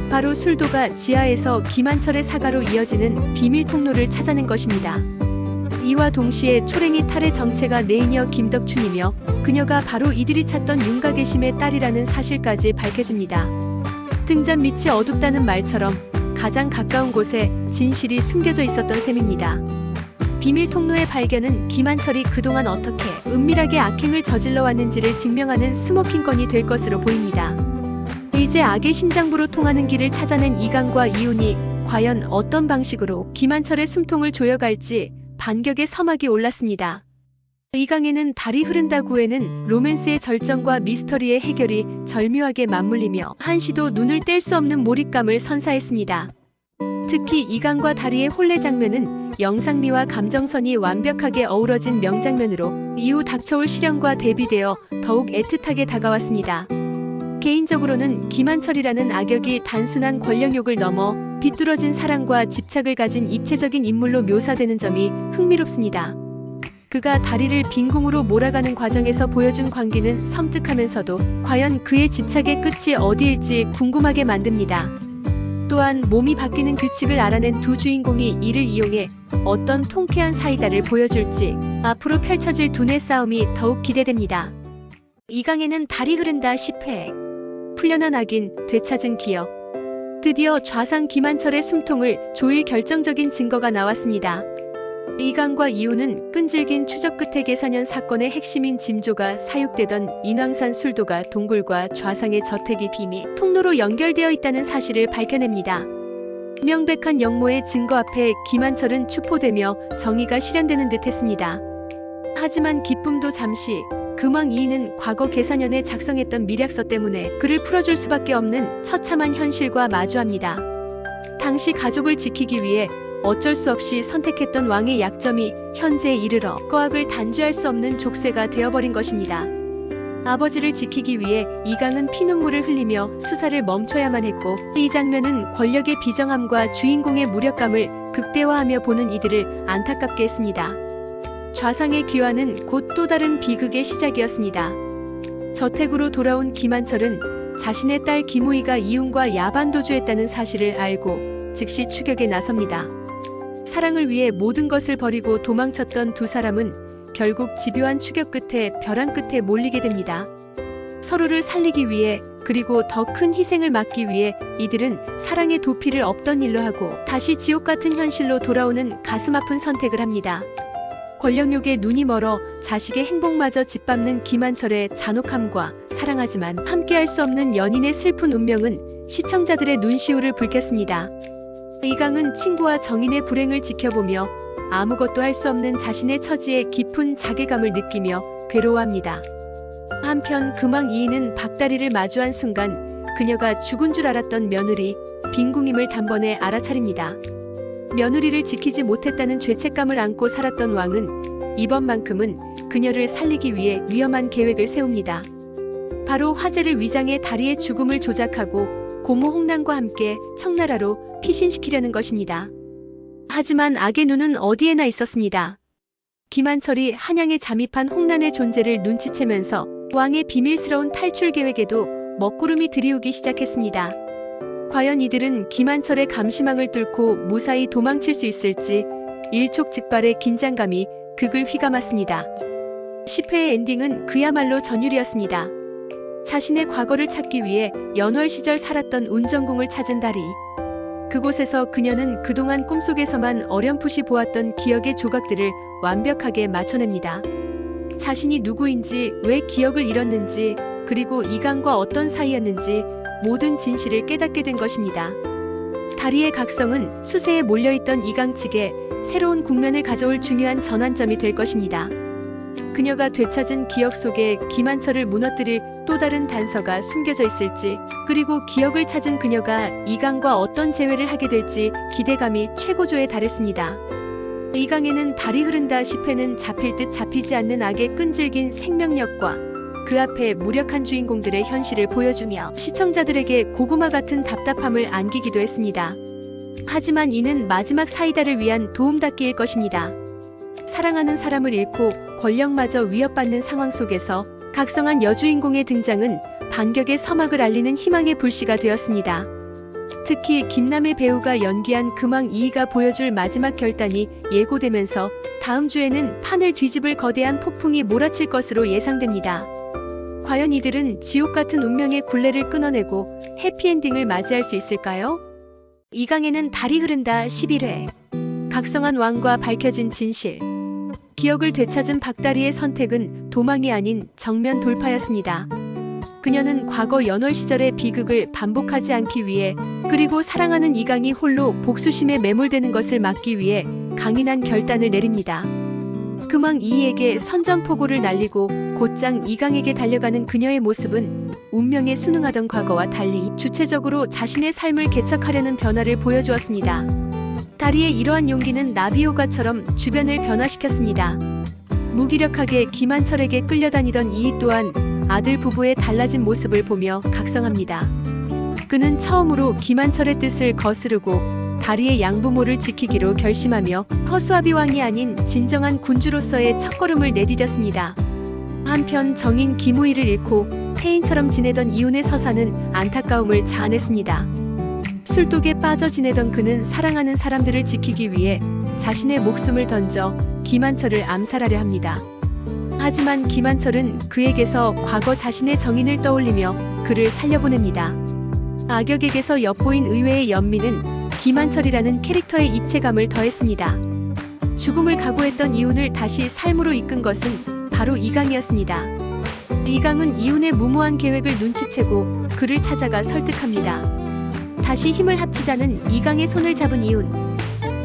바로 술도가 지하에서 김한철의 사가로 이어지는 비밀 통로를 찾아낸 것입니다. 이와 동시에 초랭이 탈의 정체가 내이녀 김덕춘이며 그녀가 바로 이들이 찾던 윤가계심의 딸이라는 사실까지 밝혀집니다. 등잔 밑이 어둡다는 말처럼 가장 가까운 곳에 진실이 숨겨져 있었던 셈입니다. 비밀 통로의 발견은 김한철이 그동안 어떻게 은밀하게 악행을 저질러 왔는지를 증명하는 스모킹건이 될 것으로 보입니다. 이제 악의 심장부로 통하는 길을 찾아낸 이강과 이훈이 과연 어떤 방식으로 김한철의 숨통을 조여갈지 반격의 서막이 올랐습니다. 이강에는 달이 흐른다구에는 로맨스의 절정과 미스터리의 해결이 절묘하게 맞물리며 한시도 눈을 뗄 수 없는 몰입감을 선사했습니다. 특히 이강과 다리의 혼례 장면은 영상미와 감정선이 완벽하게 어우러진 명장면으로 이후 닥쳐올 시련과 대비되어 더욱 애틋하게 다가왔습니다. 개인적으로는 김한철이라는 악역이 단순한 권력욕을 넘어 비뚤어진 사랑과 집착을 가진 입체적인 인물로 묘사되는 점이 흥미롭습니다. 그가 다리를 빈궁으로 몰아가는 과정에서 보여준 광기는 섬뜩하면서도 과연 그의 집착의 끝이 어디일지 궁금하게 만듭니다. 또한 몸이 바뀌는 규칙을 알아낸 두 주인공이 이를 이용해 어떤 통쾌한 사이다를 보여줄지 앞으로 펼쳐질 두뇌 싸움이 더욱 기대됩니다. 이강에는 달이 흐른다 10회. 풀려난 악인, 되찾은 기억. 드디어 좌상 김한철의 숨통을 조일 결정적인 증거가 나왔습니다. 이강과 이호는 끈질긴 추적 끝에 계산현 사건의 핵심인 짐조가 사육되던 인왕산 술도가 동굴과 좌상의 저택이 비밀 통로로 연결되어 있다는 사실을 밝혀냅니다. 명백한 영모의 증거 앞에 김한철은 추포되며 정의가 실현되는 듯 했습니다. 하지만 기쁨도 잠시. 금왕 이인은 과거 계산현에 작성했던 미략서 때문에 그를 풀어줄 수밖에 없는 처참한 현실과 마주합니다. 당시 가족을 지키기 위해 어쩔 수 없이 선택했던 왕의 약점이 현재에 이르러 거악을 단죄할 수 없는 족쇄가 되어버린 것입니다. 아버지를 지키기 위해 이강은 피눈물을 흘리며 수사를 멈춰야만 했고, 이 장면은 권력의 비정함과 주인공의 무력감을 극대화하며 보는 이들을 안타깝게 했습니다. 좌상의 귀환은 곧 또 다른 비극의 시작이었습니다. 저택으로 돌아온 김한철은 자신의 딸 김우희가 이훈과 야반도주했다는 사실을 알고 즉시 추격에 나섭니다. 사랑을 위해 모든 것을 버리고 도망쳤던 두 사람은 결국 집요한 추격 끝에 벼랑 끝에 몰리게 됩니다. 서로를 살리기 위해, 그리고 더 큰 희생을 막기 위해 이들은 사랑의 도피를 없던 일로 하고 다시 지옥 같은 현실로 돌아오는 가슴 아픈 선택을 합니다. 권력욕에 눈이 멀어 자식의 행복마저 짓밟는 김한철의 잔혹함과 사랑하지만 함께할 수 없는 연인의 슬픈 운명은 시청자들의 눈시울을 붉혔습니다. 이강은 친구와 정인의 불행을 지켜보며 아무것도 할 수 없는 자신의 처지에 깊은 자괴감을 느끼며 괴로워합니다. 한편 금왕 이인은 박다리를 마주한 순간 그녀가 죽은 줄 알았던 며느리 빈궁임을 단번에 알아차립니다. 며느리를 지키지 못했다는 죄책감을 안고 살았던 왕은 이번만큼은 그녀를 살리기 위해 위험한 계획을 세웁니다. 바로 화재를 위장해 다리의 죽음을 조작하고 고모 홍난과 함께 청나라로 피신시키려는 것입니다. 하지만 악의 눈은 어디에나 있었습니다. 김한철이 한양에 잠입한 홍난의 존재를 눈치채면서 왕의 비밀스러운 탈출 계획에도 먹구름이 들이우기 시작했습니다. 과연 이들은 김한철의 감시망을 뚫고 무사히 도망칠 수 있을지 일촉즉발의 긴장감이 극을 휘감았습니다. 10회의 엔딩은 그야말로 전율이었습니다. 자신의 과거를 찾기 위해 연월 시절 살았던 운정궁을 찾은 다리. 그곳에서 그녀는 그동안 꿈속에서만 어렴풋이 보았던 기억의 조각들을 완벽하게 맞춰냅니다. 자신이 누구인지, 왜 기억을 잃었는지, 그리고 이강과 어떤 사이였는지 모든 진실을 깨닫게 된 것입니다. 다리의 각성은 수세에 몰려있던 이강 측에 새로운 국면을 가져올 중요한 전환점이 될 것입니다. 그녀가 되찾은 기억 속에 김한철을 무너뜨릴 또 다른 단서가 숨겨져 있을지, 그리고 기억을 찾은 그녀가 이강과 어떤 재회를 하게 될지 기대감이 최고조에 달했습니다. 이강에는 달이 흐른다 10회는 잡힐 듯 잡히지 않는 악의 끈질긴 생명력과 그 앞에 무력한 주인공들의 현실을 보여주며 시청자들에게 고구마 같은 답답함을 안기기도 했습니다. 하지만 이는 마지막 사이다를 위한 도움닫기일 것입니다. 사랑하는 사람을 잃고 권력마저 위협받는 상황 속에서 각성한 여주인공의 등장은 반격의 서막을 알리는 희망의 불씨가 되었습니다. 특히 김남일 배우가 연기한 금왕 이이가 보여줄 마지막 결단이 예고되면서 다음 주에는 판을 뒤집을 거대한 폭풍이 몰아칠 것으로 예상됩니다. 과연 이들은 지옥 같은 운명의 굴레를 끊어내고 해피엔딩을 맞이할 수 있을까요? 이강에는 달이 흐른다 11회. 각성한 왕과 밝혀진 진실. 기억을 되찾은 박다리의 선택은 도망이 아닌 정면 돌파였습니다. 그녀는 과거 연월 시절의 비극을 반복하지 않기 위해, 그리고 사랑하는 이강이 홀로 복수심에 매몰되는 것을 막기 위해 강인한 결단을 내립니다. 금왕 이이에게 선전포고를 날리고 곧장 이강에게 달려가는 그녀의 모습은 운명에 순응하던 과거와 달리 주체적으로 자신의 삶을 개척하려는 변화를 보여주었습니다. 다리의 이러한 용기는 나비효과처럼 주변을 변화시켰습니다. 무기력하게 김한철에게 끌려다니던 이익 또한 아들 부부의 달라진 모습을 보며 각성합니다. 그는 처음으로 김한철의 뜻을 거스르고 다리의 양부모를 지키기로 결심하며 허수아비 왕이 아닌 진정한 군주로서의 첫걸음을 내디뎠습니다. 한편 정인 김우희를 잃고 폐인처럼 지내던 이훈의 서사는 안타까움을 자아냈습니다. 술독에 빠져 지내던 그는 사랑하는 사람들을 지키기 위해 자신의 목숨을 던져 김한철을 암살하려 합니다. 하지만 김한철은 그에게서 과거 자신의 정인을 떠올리며 그를 살려보냅니다. 악역에게서 엿보인 의외의 연민은 김한철이라는 캐릭터의 입체감을 더했습니다. 죽음을 각오했던 이훈을 다시 삶으로 이끈 것은 바로 이강이었습니다. 이강은 이훈의 무모한 계획을 눈치채고 그를 찾아가 설득합니다. 다시 힘을 합치자는 이강의 손을 잡은 이훈.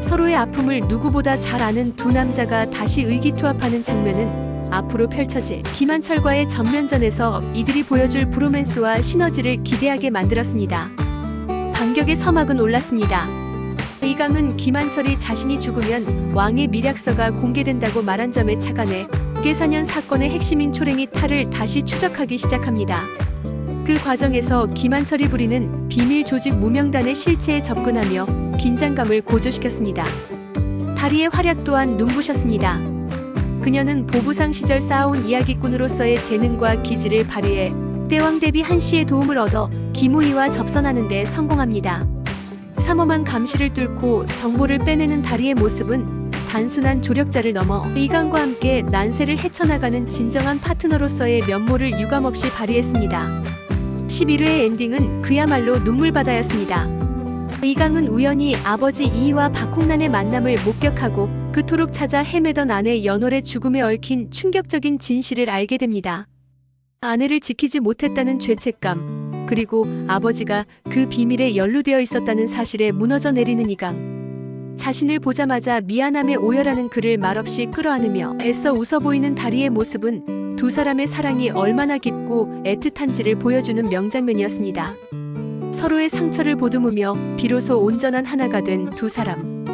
서로의 아픔을 누구보다 잘 아는 두 남자가 다시 의기투합하는 장면은 앞으로 펼쳐질 김한철과의 전면전에서 이들이 보여줄 브로맨스와 시너지를 기대하게 만들었습니다. 반격의 서막은 올랐습니다. 이강은 김한철이 자신이 죽으면 왕의 밀약서가 공개된다고 말한 점에 착안해 계사년 사건의 핵심인 초랭이 탈을 다시 추적하기 시작합니다. 그 과정에서 김한철이 부리는 비밀 조직 무명단의 실체에 접근하며 긴장감을 고조시켰습니다. 다리의 활약 또한 눈부셨습니다. 그녀는 보부상 시절 쌓아온 이야기꾼으로서의 재능과 기질을 발휘해 때왕 대비 한시의 도움을 얻어 김우희와 접선하는 데 성공합니다. 삼엄한 감시를 뚫고 정보를 빼내는 다리의 모습은 단순한 조력자를 넘어 이강과 함께 난세를 헤쳐나가는 진정한 파트너로서의 면모를 유감없이 발휘했습니다. 11회의 엔딩은 그야말로 눈물바다였습니다. 이강은 우연히 아버지 이희와 박홍란의 만남을 목격하고 그토록 찾아 헤매던 아내 연월의 죽음에 얽힌 충격적인 진실을 알게 됩니다. 아내를 지키지 못했다는 죄책감, 그리고 아버지가 그 비밀에 연루되어 있었다는 사실에 무너져 내리는 이강. 자신을 보자마자 미안함에 오열하는 그를 말없이 끌어안으며 애써 웃어 보이는 다리의 모습은 두 사람의 사랑이 얼마나 깊고 애틋한지를 보여주는 명장면이었습니다. 서로의 상처를 보듬으며 비로소 온전한 하나가 된 두 사람.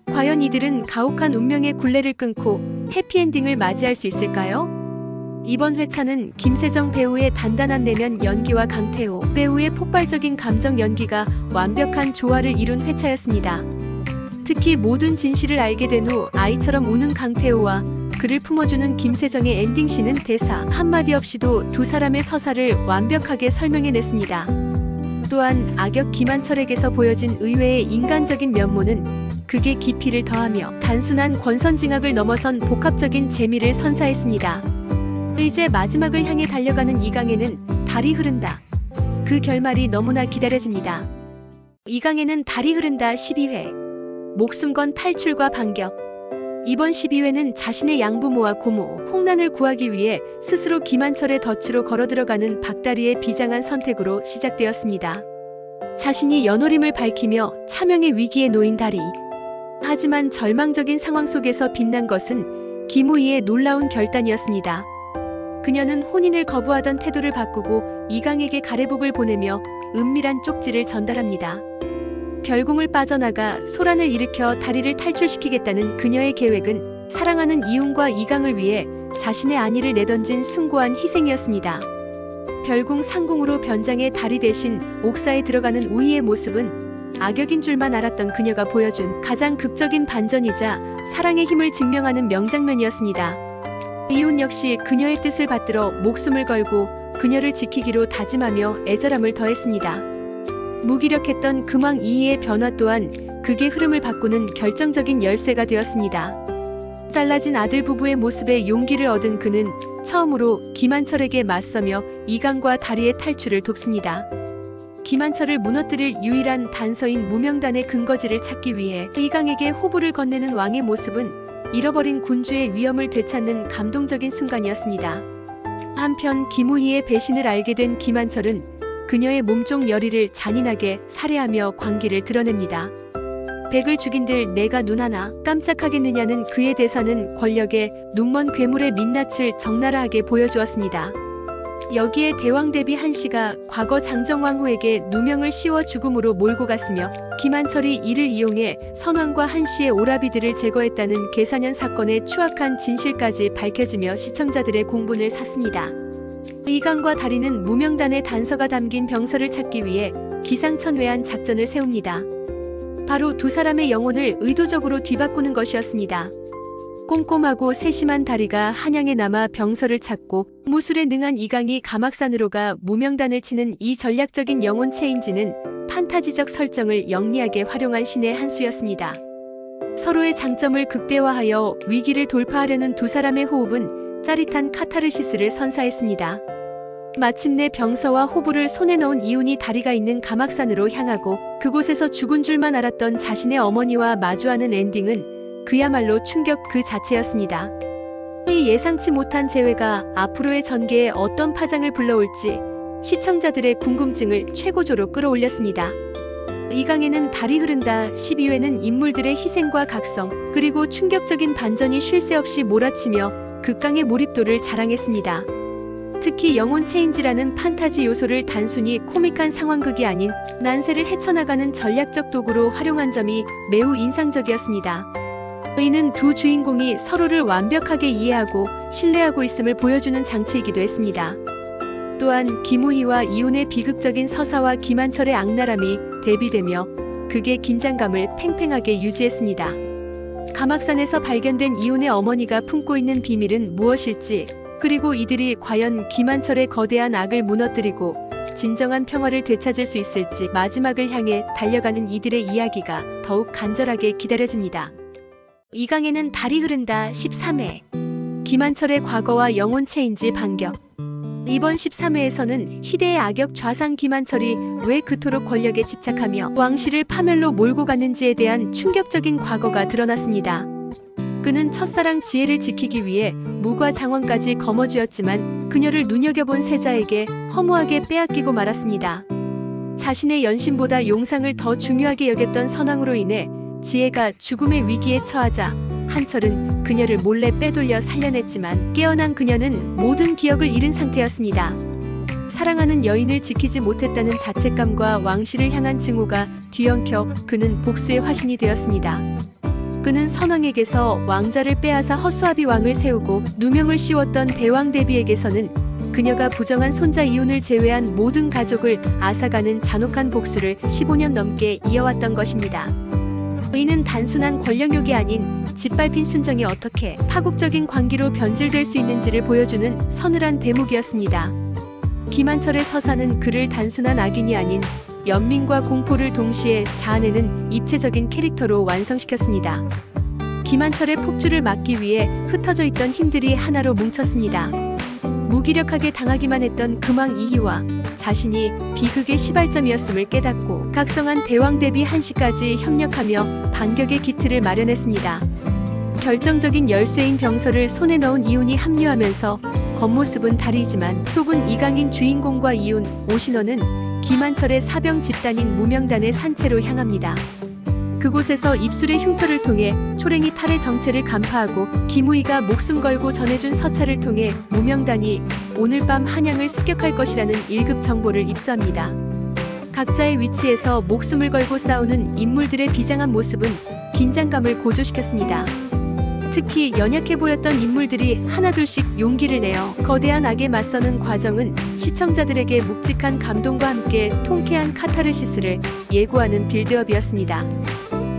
과연 이들은 가혹한 운명의 굴레를 끊고 해피엔딩을 맞이할 수 있을까요? 이번 회차는 김세정 배우의 단단한 내면 연기와 강태호 배우의 폭발적인 감정 연기가 완벽한 조화를 이룬 회차였습니다. 특히 모든 진실을 알게 된 후 아이처럼 우는 강태호와 그를 품어주는 김세정의 엔딩씬은 대사 한마디 없이도 두 사람의 서사를 완벽하게 설명해냈습니다. 또한 악역 김한철에게서 보여진 의외의 인간적인 면모는 극의 깊이를 더하며 단순한 권선징악을 넘어선 복합적인 재미를 선사했습니다. 이제 마지막을 향해 달려가는 이강에는 달이 흐른다. 그 결말이 너무나 기다려집니다. 이강에는 달이 흐른다 12회. 목숨 건 탈출과 반격. 이번 12회는 자신의 양부모와 고모 홍란을 구하기 위해 스스로 김한철의 덫으로 걸어들어가는 박다리의 비장한 선택으로 시작되었습니다. 자신이 연호림을 밝히며 차명의 위기에 놓인 다리. 하지만 절망적인 상황 속에서 빛난 것은 김우희의 놀라운 결단이었습니다. 그녀는 혼인을 거부하던 태도를 바꾸고 이강에게 가래복을 보내며 은밀한 쪽지를 전달합니다. 별궁을 빠져나가 소란을 일으켜 다리를 탈출시키겠다는 그녀의 계획은 사랑하는 이훈과 이강을 위해 자신의 안위를 내던진 숭고한 희생이었습니다. 별궁 상궁으로 변장해 다리 대신 옥사에 들어가는 우희의 모습은 악역인 줄만 알았던 그녀가 보여준 가장 극적인 반전이자 사랑의 힘을 증명하는 명장면이었습니다. 이훈 역시 그녀의 뜻을 받들어 목숨을 걸고 그녀를 지키기로 다짐하며 애절함을 더했습니다. 무기력했던 금왕 이희의 변화 또한 극의 흐름을 바꾸는 결정적인 열쇠가 되었습니다. 달라진 아들 부부의 모습에 용기를 얻은 그는 처음으로 김한철에게 맞서며 이강과 다리의 탈출을 돕습니다. 김한철을 무너뜨릴 유일한 단서인 무명단의 근거지를 찾기 위해 이강에게 호부를 건네는 왕의 모습은 잃어버린 군주의 위엄을 되찾는 감동적인 순간이었습니다. 한편 김우희의 배신을 알게 된 김한철은 그녀의 몸종 열의를 잔인하게 살해하며 광기를 드러냅니다. 백을 죽인들 내가 눈 하나 깜짝하겠느냐는 그의 대사는 권력의 눈먼 괴물의 민낯을 적나라하게 보여주었습니다. 여기에 대왕 대비 한씨가 과거 장정왕후에게 누명을 씌워 죽음으로 몰고 갔으며 김한철이 이를 이용해 선왕과 한씨의 오라비들을 제거했다는 계사년 사건의 추악한 진실까지 밝혀지며 시청자들의 공분을 샀습니다. 이강과 다리는 무명단의 단서가 담긴 병서를 찾기 위해 기상천외한 작전을 세웁니다. 바로 두 사람의 영혼을 의도적으로 뒤바꾸는 것이었습니다. 꼼꼼하고 세심한 다리가 한양에 남아 병서를 찾고 무술에 능한 이강이 가막산으로 가 무명단을 치는 이 전략적인 영혼 체인지는 판타지적 설정을 영리하게 활용한 신의 한 수였습니다. 서로의 장점을 극대화하여 위기를 돌파하려는 두 사람의 호흡은 짜릿한 카타르시스를 선사했습니다. 마침내 병서와 호부를 손에 넣은 이훈이 다리가 있는 가막산으로 향하고 그곳에서 죽은 줄만 알았던 자신의 어머니와 마주하는 엔딩은 그야말로 충격 그 자체였습니다. 이 예상치 못한 재회가 앞으로의 전개에 어떤 파장을 불러올지 시청자들의 궁금증을 최고조로 끌어올렸습니다. 이강에는 달이 흐른다 12회는 인물들의 희생과 각성 그리고 충격적인 반전이 쉴 새 없이 몰아치며 극강의 몰입도를 자랑했습니다. 특히 영혼 체인지라는 판타지 요소를 단순히 코믹한 상황극이 아닌 난세를 헤쳐나가는 전략적 도구로 활용한 점이 매우 인상적이었습니다. 이는 두 주인공이 서로를 완벽하게 이해하고 신뢰하고 있음을 보여주는 장치이기도 했습니다. 또한 김우희와 이훈의 비극적인 서사와 김한철의 악랄함이 대비되며 극의 긴장감을 팽팽하게 유지했습니다. 가막산에서 발견된 이훈의 어머니가 품고 있는 비밀은 무엇일지 그리고 이들이 과연 김한철의 거대한 악을 무너뜨리고 진정한 평화를 되찾을 수 있을지 마지막을 향해 달려가는 이들의 이야기가 더욱 간절하게 기다려집니다. 이강에는 달이 흐른다 13회 김한철의 과거와 영혼 체인지 반격. 이번 13회에서는 희대의 악역 좌상 김한철이 왜 그토록 권력에 집착하며 왕실을 파멸로 몰고 갔는지에 대한 충격적인 과거가 드러났습니다. 그는 첫사랑 지혜를 지키기 위해 무과 장원까지 거머쥐었지만 그녀를 눈여겨본 세자에게 허무하게 빼앗기고 말았습니다. 자신의 연신보다 용상을 더 중요하게 여겼던 선왕으로 인해 지혜가 죽음의 위기에 처하자 한철은 그녀를 몰래 빼돌려 살려냈지만 깨어난 그녀는 모든 기억을 잃은 상태였습니다. 사랑하는 여인을 지키지 못했다는 자책감과 왕실을 향한 증오가 뒤엉켜 그는 복수의 화신이 되었습니다. 그는 선왕에게서 왕자를 빼앗아 허수아비 왕을 세우고 누명을 씌웠던 대왕 대비에게서는 그녀가 부정한 손자 이훈을 제외한 모든 가족을 앗아가는 잔혹한 복수를 15년 넘게 이어왔던 것입니다. 이는 단순한 권력욕이 아닌 짓밟힌 순정이 어떻게 파국적인 광기로 변질될 수 있는지를 보여주는 서늘한 대목이었습니다. 김한철의 서사는 그를 단순한 악인이 아닌 연민과 공포를 동시에 자아내는 입체적인 캐릭터로 완성시켰습니다. 김한철의 폭주를 막기 위해 흩어져 있던 힘들이 하나로 뭉쳤습니다. 무기력하게 당하기만 했던 금왕 이희와 자신이 비극의 시발점이었음을 깨닫고 각성한 대왕 대비 한시까지 협력하며 반격의 기틀을 마련했습니다. 결정적인 열쇠인 병서를 손에 넣은 이훈이 합류하면서 겉모습은 달이지만 속은 이강인 주인공과 이훈, 오신원은 김한철의 사병 집단인 무명단의 산채로 향합니다. 그곳에서 입술의 흉터를 통해 초랭이 탈의 정체를 간파하고 김우희가 목숨 걸고 전해준 서찰을 통해 무명단이 오늘 밤 한양을 습격할 것이라는 1급 정보를 입수합니다. 각자의 위치에서 목숨을 걸고 싸우는 인물들의 비장한 모습은 긴장감을 고조시켰습니다. 특히 연약해 보였던 인물들이 하나둘씩 용기를 내어 거대한 악에 맞서는 과정은 시청자들에게 묵직한 감동과 함께 통쾌한 카타르시스를 예고하는 빌드업이었습니다.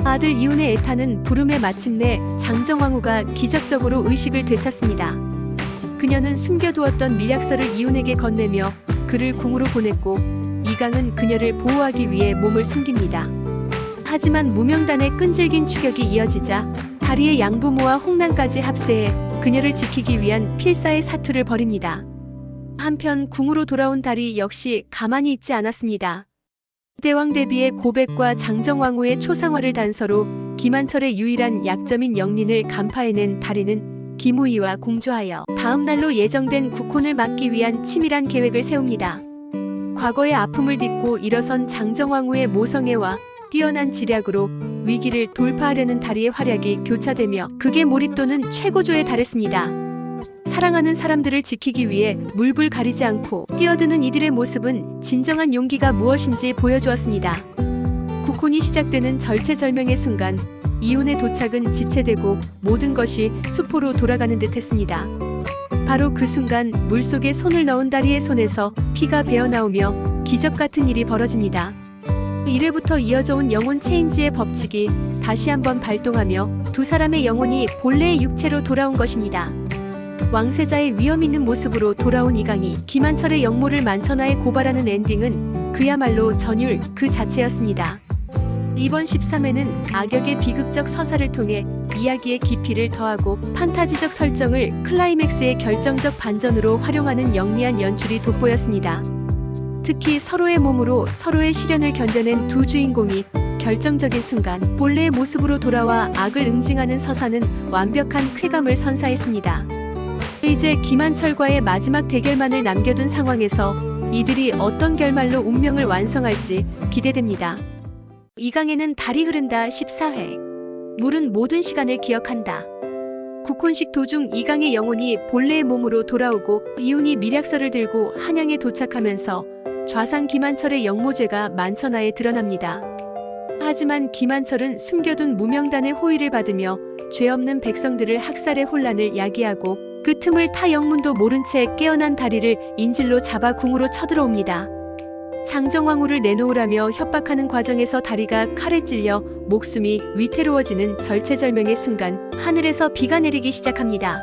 아들 이훈의 애타는 부름에 마침내 장정왕후가 기적적으로 의식을 되찾습니다. 그녀는 숨겨두었던 밀약서를 이훈에게 건네며 그를 궁으로 보냈고 이강은 그녀를 보호하기 위해 몸을 숨깁니다. 하지만 무명단의 끈질긴 추격이 이어지자 다리의 양부모와 홍난까지 합세해 그녀를 지키기 위한 필사의 사투를 벌입니다. 한편 궁으로 돌아온 다리 역시 가만히 있지 않았습니다. 대왕 대비의 고백과 장정왕후의 초상화를 단서로 김한철의 유일한 약점인 영린을 간파해낸 다리는 김우희와 공조하여 다음 날로 예정된 국혼을 막기 위한 치밀한 계획을 세웁니다. 과거의 아픔을 딛고 일어선 장정왕후의 모성애와 뛰어난 지략으로 위기를 돌파하려는 다리의 활약이 교차되며 극의 몰입도는 최고조에 달했습니다. 사랑하는 사람들을 지키기 위해 물불 가리지 않고 뛰어드는 이들의 모습은 진정한 용기가 무엇인지 보여주었습니다. 국혼이 시작되는 절체절명의 순간 이혼의 도착은 지체되고 모든 것이 수포로 돌아가는 듯했습니다. 바로 그 순간 물속에 손을 넣은 다리의 손에서 피가 배어나오며 기적 같은 일이 벌어집니다. 이래부터 이어져 온 영혼 체인지의 법칙이 다시 한번 발동하며 두 사람의 영혼이 본래의 육체로 돌아온 것입니다. 왕세자의 위험 있는 모습으로 돌아온 이강이 김한철의 역모를 만천하에 고발하는 엔딩은 그야말로 전율 그 자체였습니다. 이번 13회는 악역의 비극적 서사를 통해 이야기의 깊이를 더하고 판타지적 설정을 클라이맥스의 결정적 반전으로 활용하는 영리한 연출이 돋보였습니다. 특히 서로의 몸으로 서로의 시련을 견뎌낸 두 주인공이 결정적인 순간 본래의 모습으로 돌아와 악을 응징하는 서사는 완벽한 쾌감을 선사했습니다. 이제 김한철과의 마지막 대결만을 남겨둔 상황에서 이들이 어떤 결말로 운명을 완성할지 기대됩니다. 이강에는 달이 흐른다 14회. 물은 모든 시간을 기억한다. 국혼식 도중 이강의 영혼이 본래의 몸으로 돌아오고 이훈이 밀약서를 들고 한양에 도착하면서 좌상 김한철의 역모죄가 만천하에 드러납니다. 하지만 김한철은 숨겨둔 무명단의 호의를 받으며 죄 없는 백성들을 학살의 혼란을 야기하고 그 틈을 타 영문도 모른 채 깨어난 다리를 인질로 잡아 궁으로 쳐들어옵니다. 장정왕후를 내놓으라며 협박하는 과정에서 다리가 칼에 찔려 목숨이 위태로워지는 절체절명의 순간 하늘에서 비가 내리기 시작합니다.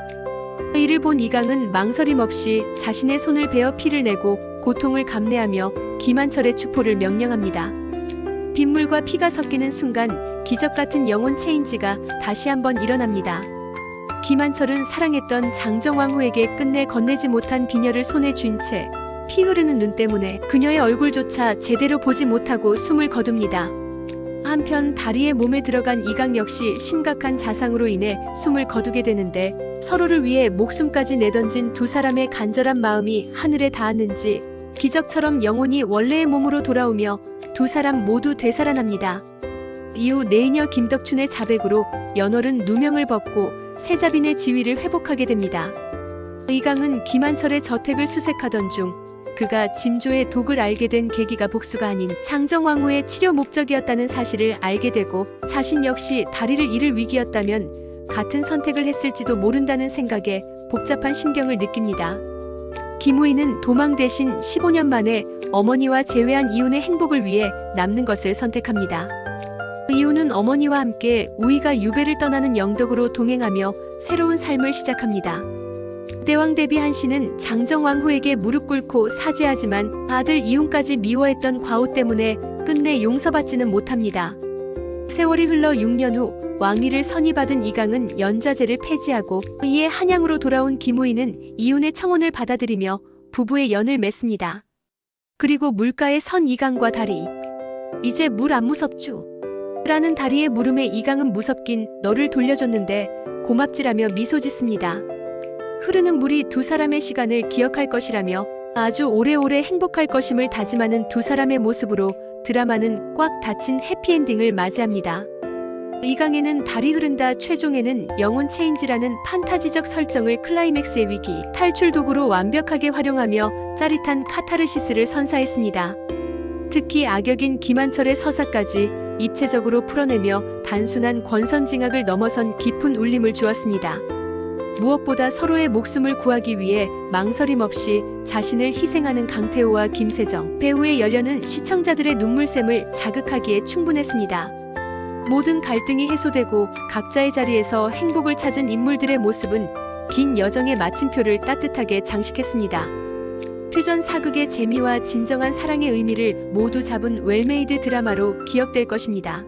이를 본 이강은 망설임 없이 자신의 손을 베어 피를 내고 고통을 감내하며 김한철의 추포를 명령합니다. 빗물과 피가 섞이는 순간 기적같은 영혼 체인지가 다시 한번 일어납니다. 김한철은 사랑했던 장정왕후에게 끝내 건네지 못한 비녀를 손에 쥔 채 피 흐르는 눈 때문에 그녀의 얼굴조차 제대로 보지 못하고 숨을 거둡니다. 한편 다리의 몸에 들어간 이강 역시 심각한 자상으로 인해 숨을 거두게 되는데 서로를 위해 목숨까지 내던진 두 사람의 간절한 마음이 하늘에 닿았는지 기적처럼 영혼이 원래의 몸으로 돌아오며 두 사람 모두 되살아납니다. 이후 내이녀 김덕춘의 자백으로 연월은 누명을 벗고 세자빈의 지위를 회복하게 됩니다. 이강은 김한철의 저택을 수색하던 중 그가 짐조의 독을 알게 된 계기가 복수가 아닌 장정왕후의 치료 목적이었다는 사실을 알게 되고 자신 역시 다리를 잃을 위기였다면 같은 선택을 했을지도 모른다는 생각에 복잡한 심경을 느낍니다. 김우희는 도망 대신 15년 만에 어머니와 재회한 이훈의 행복을 위해 남는 것을 선택합니다. 이훈은 어머니와 함께 우희가 유배를 떠나는 영덕으로 동행하며 새로운 삶을 시작합니다. 대왕 대비 한씨는 장정왕후에게 무릎 꿇고 사죄하지만 아들 이훈까지 미워했던 과오 때문에 끝내 용서받지는 못합니다. 세월이 흘러 6년 후 왕위를 선임받은 이강은 연좌제를 폐지하고 이에 한양으로 돌아온 김우희는 이훈의 청혼을 받아들이며 부부의 연을 맺습니다. 그리고 물가에 선 이강과 다리. 이제 물 안 무섭죠? 라는 다리의 물음에 이강은 무섭긴 너를 돌려줬는데 고맙지라며 미소 짓습니다. 흐르는 물이 두 사람의 시간을 기억할 것이라며 아주 오래오래 행복할 것임을 다짐하는 두 사람의 모습으로 드라마는 꽉 닫힌 해피엔딩을 맞이합니다. 이강에는 달이 흐른다 최종에는 영혼 체인지라는 판타지적 설정을 클라이맥스의 위기 탈출 도구로 완벽하게 활용하며 짜릿한 카타르시스를 선사했습니다. 특히 악역인 김한철의 서사까지 입체적으로 풀어내며 단순한 권선징악을 넘어선 깊은 울림을 주었습니다. 무엇보다 서로의 목숨을 구하기 위해 망설임 없이 자신을 희생하는 강태호와 김세정 배우의 열연은 시청자들의 눈물샘을 자극하기에 충분했습니다. 모든 갈등이 해소되고 각자의 자리에서 행복을 찾은 인물들의 모습은 긴 여정의 마침표를 따뜻하게 장식했습니다. 퓨전 사극의 재미와 진정한 사랑의 의미를 모두 잡은 웰메이드 드라마로 기억될 것입니다.